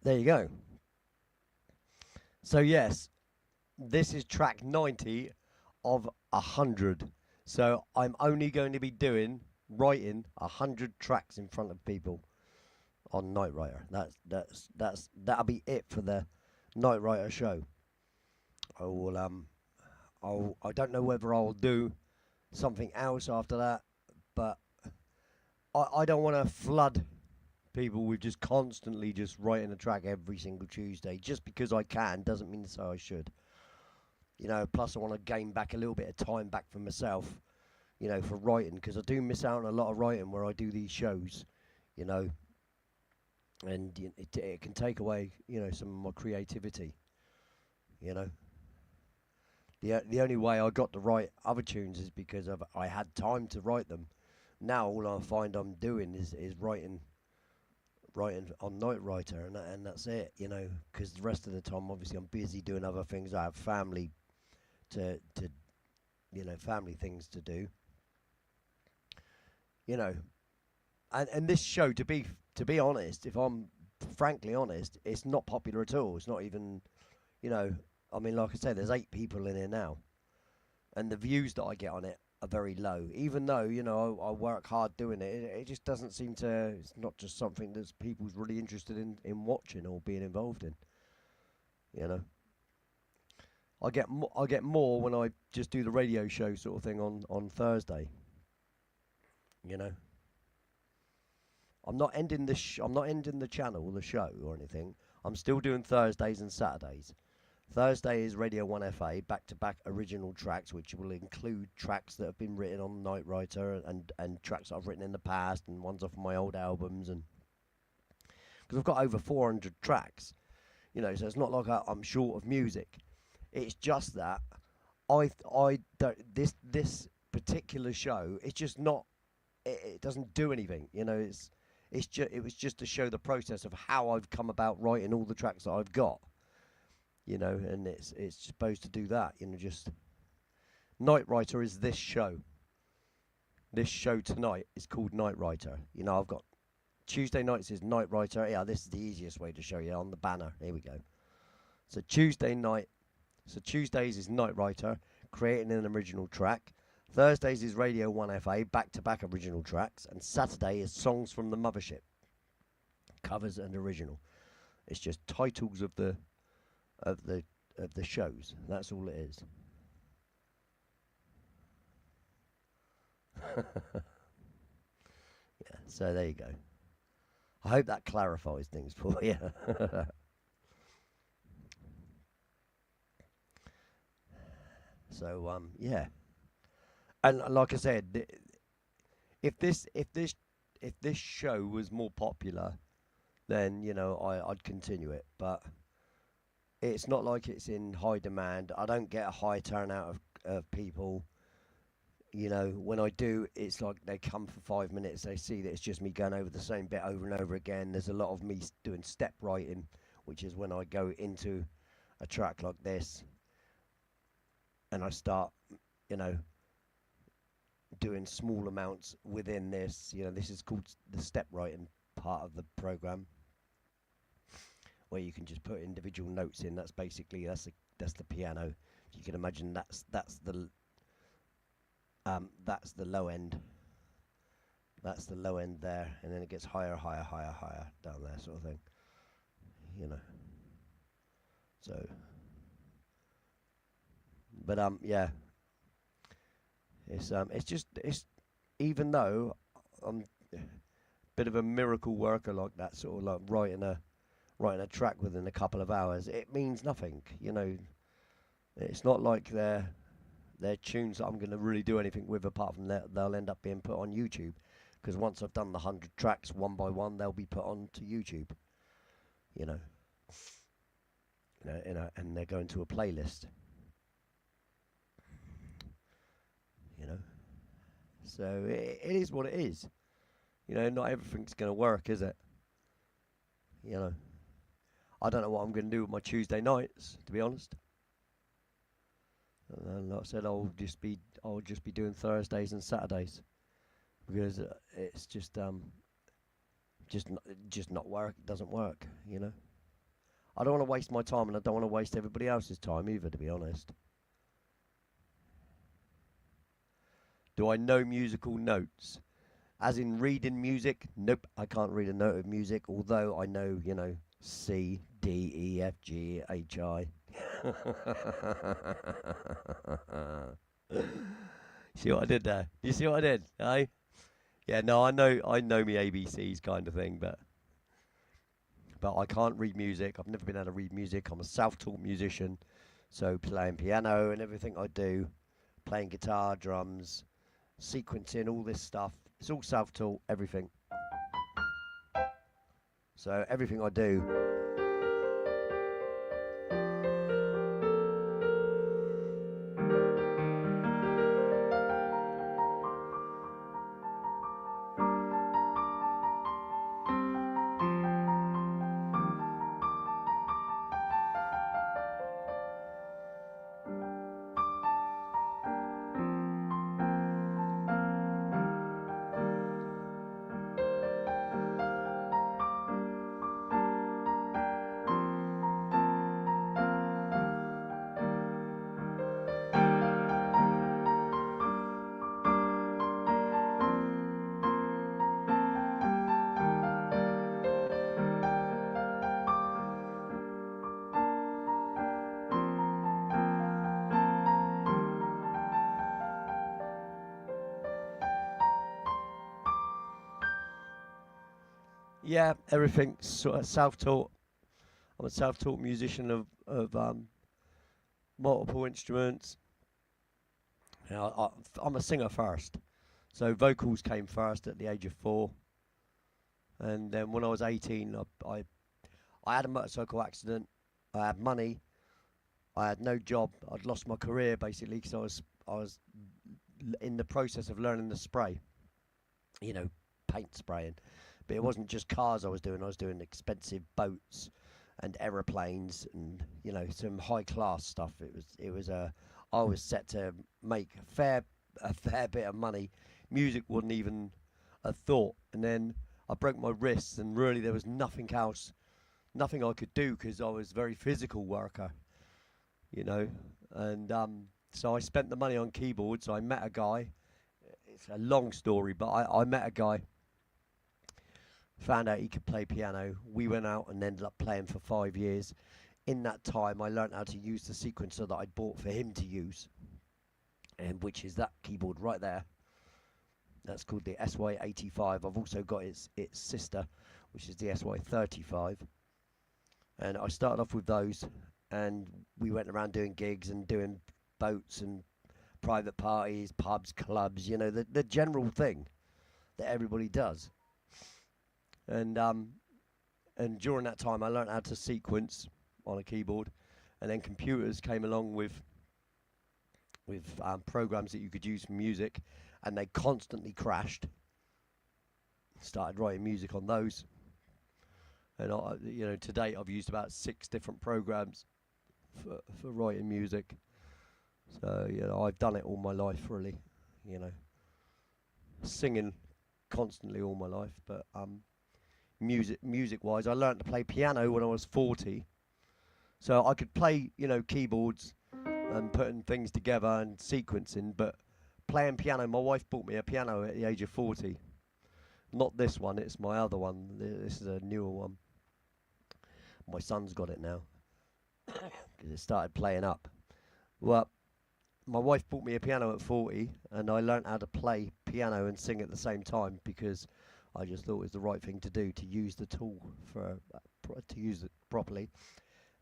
There you go. So yes, this is track 90 of 100. So I'm only going to be writing 100 tracks in front of people on Night Writer. That'll be it for the Night Writer show. I will I don't know whether I'll do something else after that, but I don't want to flood people with just constantly just writing a track every single Tuesday. Just because I can doesn't mean to say I should. You know, plus I want to gain back a little bit of time back for myself, you know, for writing, because I do miss out on a lot of writing where I do these shows, you know, and it can take away, you know, some of my creativity, you know. The only way I got to write other tunes is because I had time to write them. Now all I find I'm doing is writing on Night Writer, and that's it, you know, because the rest of the time obviously I'm busy doing other things. I have family to you know, family things to do, you know, and this show, to be honest, if I'm frankly honest, it's not popular at all. It's not even, you know, I mean, like I said, there's 8 people in here now, and the views that I get on it are very low. Even though, you know, I work hard doing it, it just doesn't seem to. It's not just something that people's really interested in watching or being involved in. You know, I get more when I just do the radio show sort of thing on Thursday. You know, I'm not ending I'm not ending the channel, the show, or anything. I'm still doing Thursdays and Saturdays. Thursday is Radio 1FA, back-to-back original tracks, which will include tracks that have been written on Night Writer and tracks I've written in the past and ones off my old albums. And because I've got over 400 tracks, you know, so it's not like I'm short of music. It's just that I don't, this particular show, it's just not, it doesn't do anything, you know. It was just to show the process of how I've come about writing all the tracks that I've got. You know, and it's supposed to do that, you know, just... Night Writer is this show. This show tonight is called Night Writer. You know, I've got... Tuesday nights is Night Writer. Yeah, this is the easiest way to show you on the banner. Here we go. So Tuesdays is Night Writer, creating an original track. Thursdays is Radio 1FA, back-to-back original tracks. And Saturday is Songs from the Mothership, covers and original. It's just titles of the shows. That's all it is. Yeah, so there you go. I hope that clarifies things for you. So yeah, and like I said, if this show was more popular, then, you know, I'd continue it, but it's not like it's in high demand. I don't get a high turnout of people. You know, when I do, it's like they come for 5 minutes, they see that it's just me going over the same bit over and over again. There's a lot of me doing step writing, which is when I go into a track like this and I start, you know, doing small amounts within this. You know, this is called the step writing part of the program, where you can just put individual notes in. That's basically that's the piano. You can imagine that's the low end. That's the low end there, and then it gets higher, higher, higher, higher down there, sort of thing. You know. So, but yeah, it's even though I'm a bit of a miracle worker like that, sort of like writing a track within a couple of hours, it means nothing, you know. It's not like they're tunes that I'm going to really do anything with, apart from that they'll end up being put on YouTube, because once I've done the 100 tracks one by one, they'll be put onto YouTube, you know. and they're going to a playlist. You know, so it is what it is. Not everything's going to work, is it? You know, I don't know what I'm going to do with my Tuesday nights, to be honest. And like I said, I'll just be doing Thursdays and Saturdays because it's just not work. It doesn't work. I don't want to waste my time, and I don't want to waste everybody else's time either, to be honest. Do I know musical notes? As in reading music? Nope, I can't read a note of music, although I know, C, D, E, F, G, H, I. See what I did there? You see what I did? Yeah, no, I know me ABCs kind of thing, but I can't read music. I've never been able to read music. I'm a self-taught musician, so playing piano and everything I do, playing guitar, drums, sequencing, all this stuff. It's all self-taught, everything. So everything I do. Yeah, everything's sort of self-taught. I'm a self-taught musician of multiple instruments. I'm a singer first, so vocals came first at the age of 4, and then when I was 18, I had a motorcycle accident. I had money. I had no job. I'd lost my career basically because I was in the process of learning to spray, paint spraying. But it wasn't just cars I was doing expensive boats and aeroplanes and some high class stuff. I was set to make a fair bit of money. Music wasn't even a thought. And then I broke my wrists, and really there was nothing else, nothing I could do because I was a very physical worker, And so I spent the money on keyboards. I met a guy. It's a long story, but I met a guy. Found out he could play piano. We went out and ended up playing for 5 years. In that time, I learned how to use the sequencer that I'd bought for him to use, and which is that keyboard right there. That's called the SY85. I've also got its sister, which is the SY35. And I started off with those, and we went around doing gigs and doing boats and private parties, pubs, clubs, the general thing that everybody does. And during that time, I learned how to sequence on a keyboard, and then computers came along with programs that you could use for music, and they constantly crashed. Started writing music on those, and to date I've used about 6 different programs for writing music. So I've done it all my life, really. Singing constantly all my life, but music wise, I learned to play piano when I was 40, so I could play keyboards and putting things together and sequencing, but playing piano, my wife bought me a piano at the age of 40. Not this one, it's my other one. This is a newer one. My son's got it now because it started playing up. Well, my wife bought me a piano at 40, and I learned how to play piano and sing at the same time because I just thought it was the right thing to do, to use the tool to use it properly.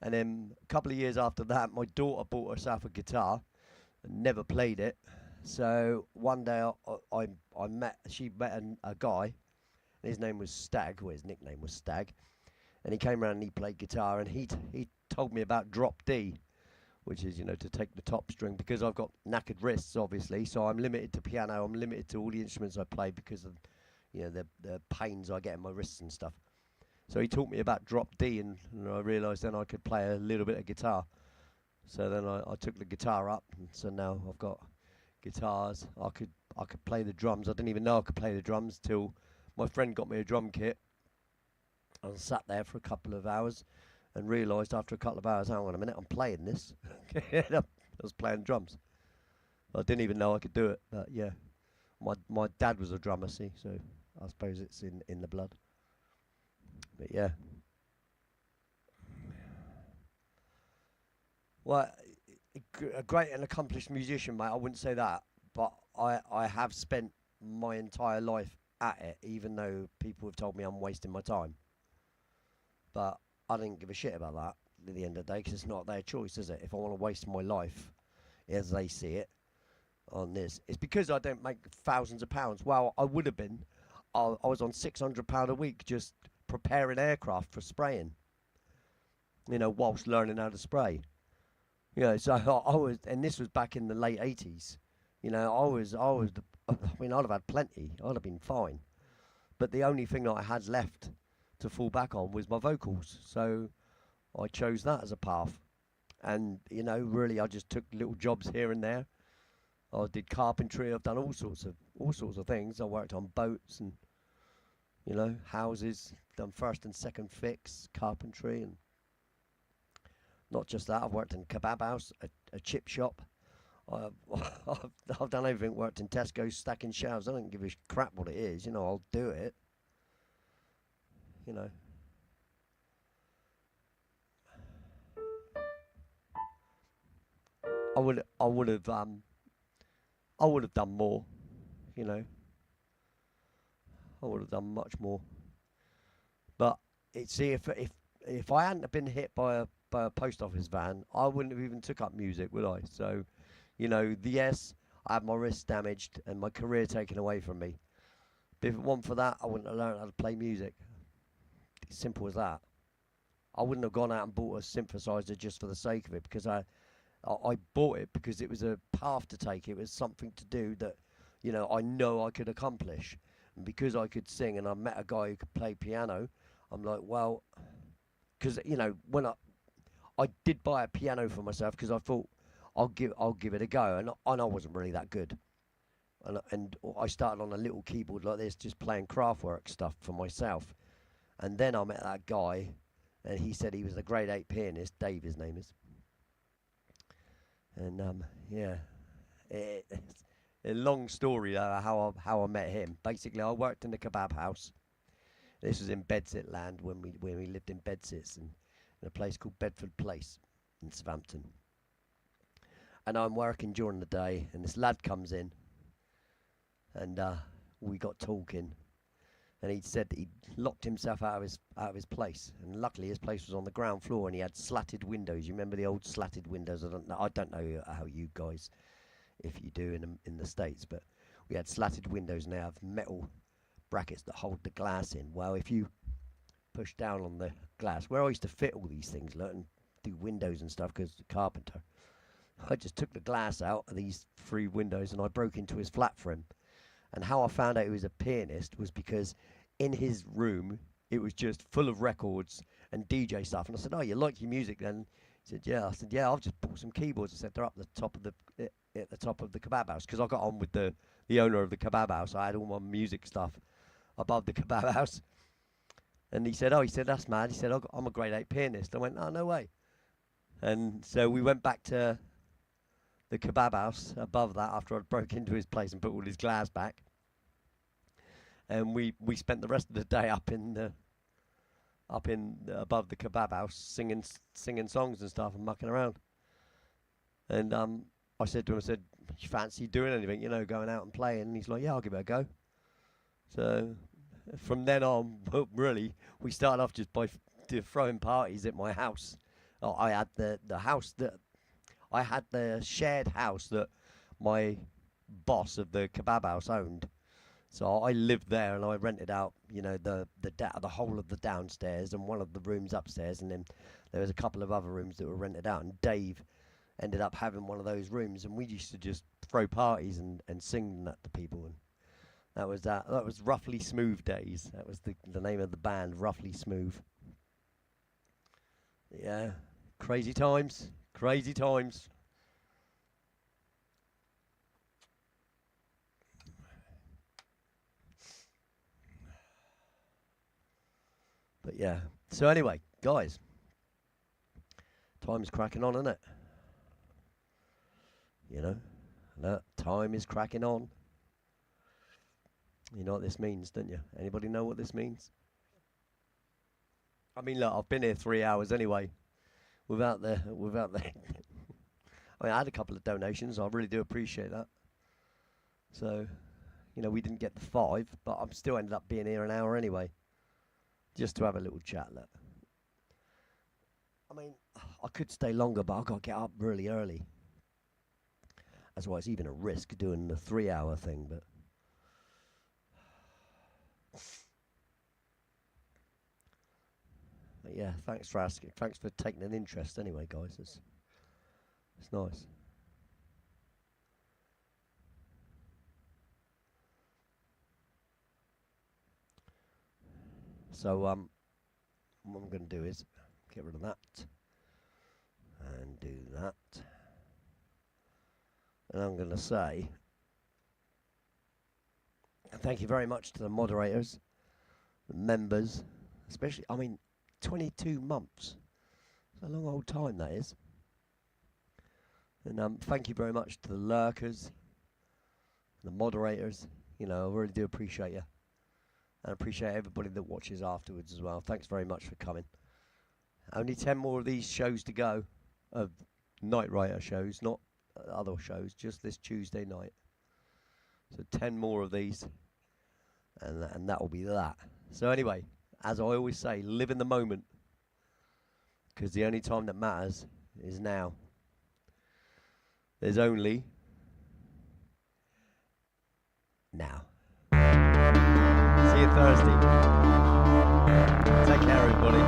And then a couple of years after that, my daughter bought herself a guitar and never played it. So one day she met a guy, and his name was Stag, his nickname was Stag, and he came around and he played guitar, and he told me about drop D, which is, to take the top string, because I've got knackered wrists, obviously, so I'm limited to piano, I'm limited to all the instruments I play because of, the pains I get in my wrists and stuff. So he taught me about drop D, and I realised then I could play a little bit of guitar. So then I took the guitar up, and so now I've got guitars. I could play the drums. I didn't even know I could play the drums till my friend got me a drum kit. I sat there for a couple of hours and realised after a couple of hours, hang on a minute, I'm playing this. I was playing drums. I didn't even know I could do it, but yeah. My dad was a drummer, see, so I suppose it's in the blood. But yeah. Well, a great and accomplished musician, mate, I wouldn't say that. But I have spent my entire life at it, even though people have told me I'm wasting my time. But I didn't give a shit about that at the end of the day, because it's not their choice, is it? If I want to waste my life, as they see it, on this, it's because I don't make thousands of pounds. Well, I would have been. I was on £600 a week just preparing aircraft for spraying, whilst learning how to spray. So I was, and this was back in the late 80s. I'd have had plenty. I'd have been fine. But the only thing that I had left to fall back on was my vocals. So I chose that as a path. And, really I just took little jobs here and there. I did carpentry. I've done all sorts of things. I worked on boats and, houses. Done first and second fix, carpentry, and not just that. I've worked in a kebab house, a chip shop. I've done everything. Worked in Tesco's, stacking shelves. I don't give a crap what it is. I'll do it. I would have done more. I would have done much more. But if I hadn't have been hit by a post office van, I wouldn't have even took up music, would I? So, yes, I had my wrist damaged and my career taken away from me. But if it wasn't for that, I wouldn't have learned how to play music. It's simple as that. I wouldn't have gone out and bought a synthesizer just for the sake of it, because I bought it because it was a path to take. It was something to do that, I know I could accomplish. And because I could sing and I met a guy who could play piano, I'm like, well, because, when I did buy a piano for myself because I thought I'll give it a go, and I wasn't really that good. And I started on a little keyboard like this, just playing craftwork stuff for myself. And then I met that guy, and he said he was a grade 8 pianist. Dave, his name is. And yeah, it's a long story how I met him. Basically, I worked in the kebab house. This was in Bedsit land when we lived in Bedsits, in a place called Bedford Place in Southampton. And I'm working during the day, and this lad comes in, and we got talking, and he said that he'd locked himself out of his place, and luckily his place was on the ground floor, and he had slatted windows. You remember the old slatted windows? I don't know how you guys, if you do in the States, but we had slatted windows, and they have metal brackets that hold the glass in. Well, if you push down on the glass, where I used to fit all these things, and do windows and stuff because the carpenter, I just took the glass out of these 3 windows and I broke into his flat for him. And how I found out he was a pianist was because in his room it was just full of records and DJ stuff. And I said, "Oh, you like your music then?" He said, "Yeah." I said, "Yeah, I've just bought some keyboards." I said, "They're up at the top of the kebab house," because I got on with the owner of the kebab house. I had all my music stuff above the kebab house. And he said, "That's mad." He said, "I'm a grade 8 pianist." I went, "Oh, no way." And so we went back to the kebab house above that after I'd broke into his place and put all his glass back. And we spent the rest of the day up in above the kebab house singing songs and stuff and mucking around. And I said to him, "You fancy doing anything, going out and playing?" And he's like, "Yeah, I'll give it a go." So from then on, really, we started off just by throwing parties at my house. I had the house that I had the shared house that my boss of the kebab house owned. So I lived there and I rented out the whole of the downstairs and one of the rooms upstairs, and then there was a couple of other rooms that were rented out, and Dave ended up having one of those rooms, and we used to just throw parties and sing that to people, and that was Roughly Smooth Days. That was the name of the band, Roughly Smooth. Yeah, crazy times. But yeah, so anyway, guys, time's cracking on, isn't it? That time is cracking on. You know what this means, don't you? Anybody know what this means? I mean, look, I've been here 3 hours anyway, without the. I mean, I had a couple of donations. I really do appreciate that. So, we didn't get the 5, but I'm still ended up being here an hour anyway, just to have a little chat. Look, I mean, I could stay longer, but I've got to get up really early. That's why it's even a risk doing the 3-hour thing, but. But yeah, thanks for asking. Thanks for taking an interest anyway, guys. It's nice. So, what I'm going to do is get rid of that and do that. And I'm going to say thank you very much to the moderators, the members, especially, 22 months. It's a long old time, that is. And thank you very much to the lurkers, the moderators. I really do appreciate you. And I appreciate everybody that watches afterwards as well. Thanks very much for coming. Only 10 more of these shows to go, of Night Writer shows, not other shows, just this Tuesday night. So 10 more of these, and that will be that. So anyway, as I always say, live in the moment, because the only time that matters is now. There's only now. See you Thursday. Take care, everybody.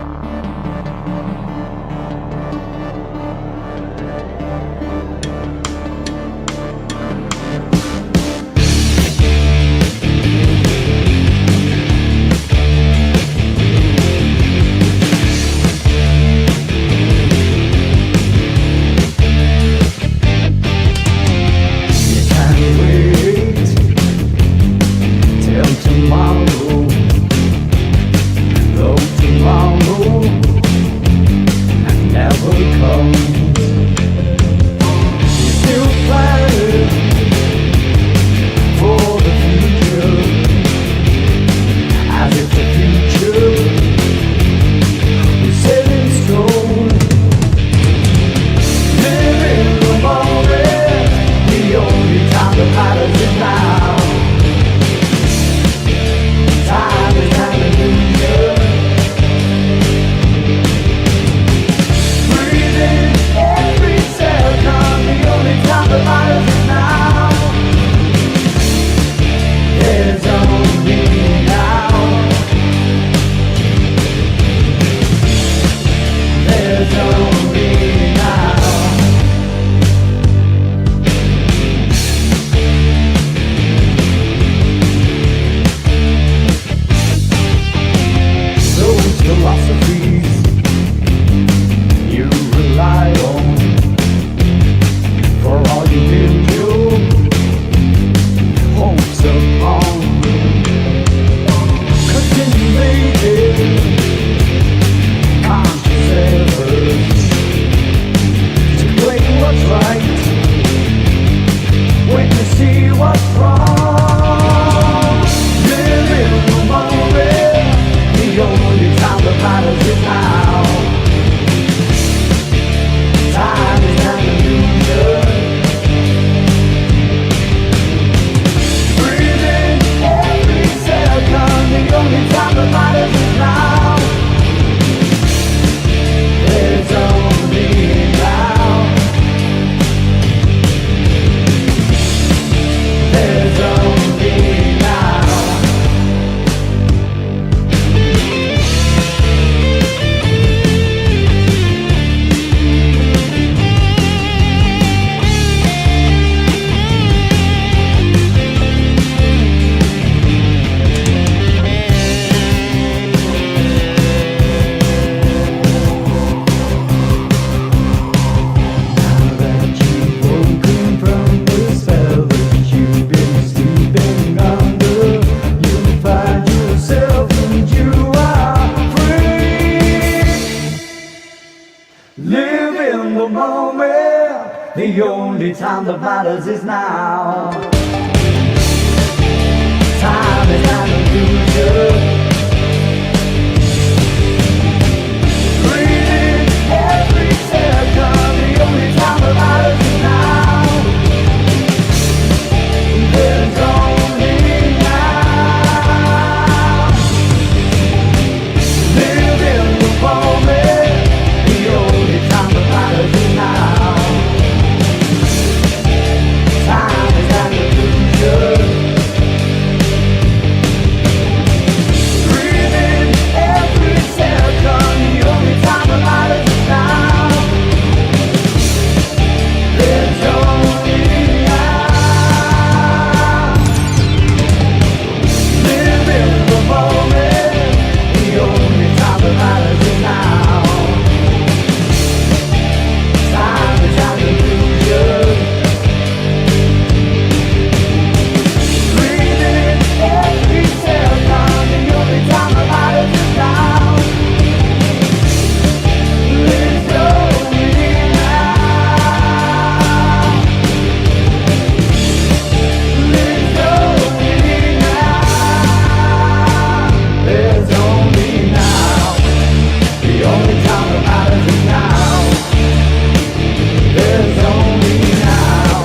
Live in the moment. The only time that matters is now. Time is an illusion. Breathing every second. The only time that matters is now. There's only now. Live in the moment. The only time that matters is now. Time is an illusion. Breathing every second. The only time that matters is now. There's only now. Live in the moment. The only time that matters is now. Time is an illusion. Breathing every second. The only time that matters is now. There's only now. There's only now. There's only now. The only time that matters is now. There's only now.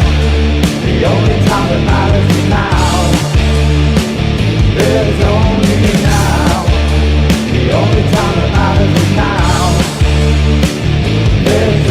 The only time that matters is now. There's only now. The only time that matters is now. There's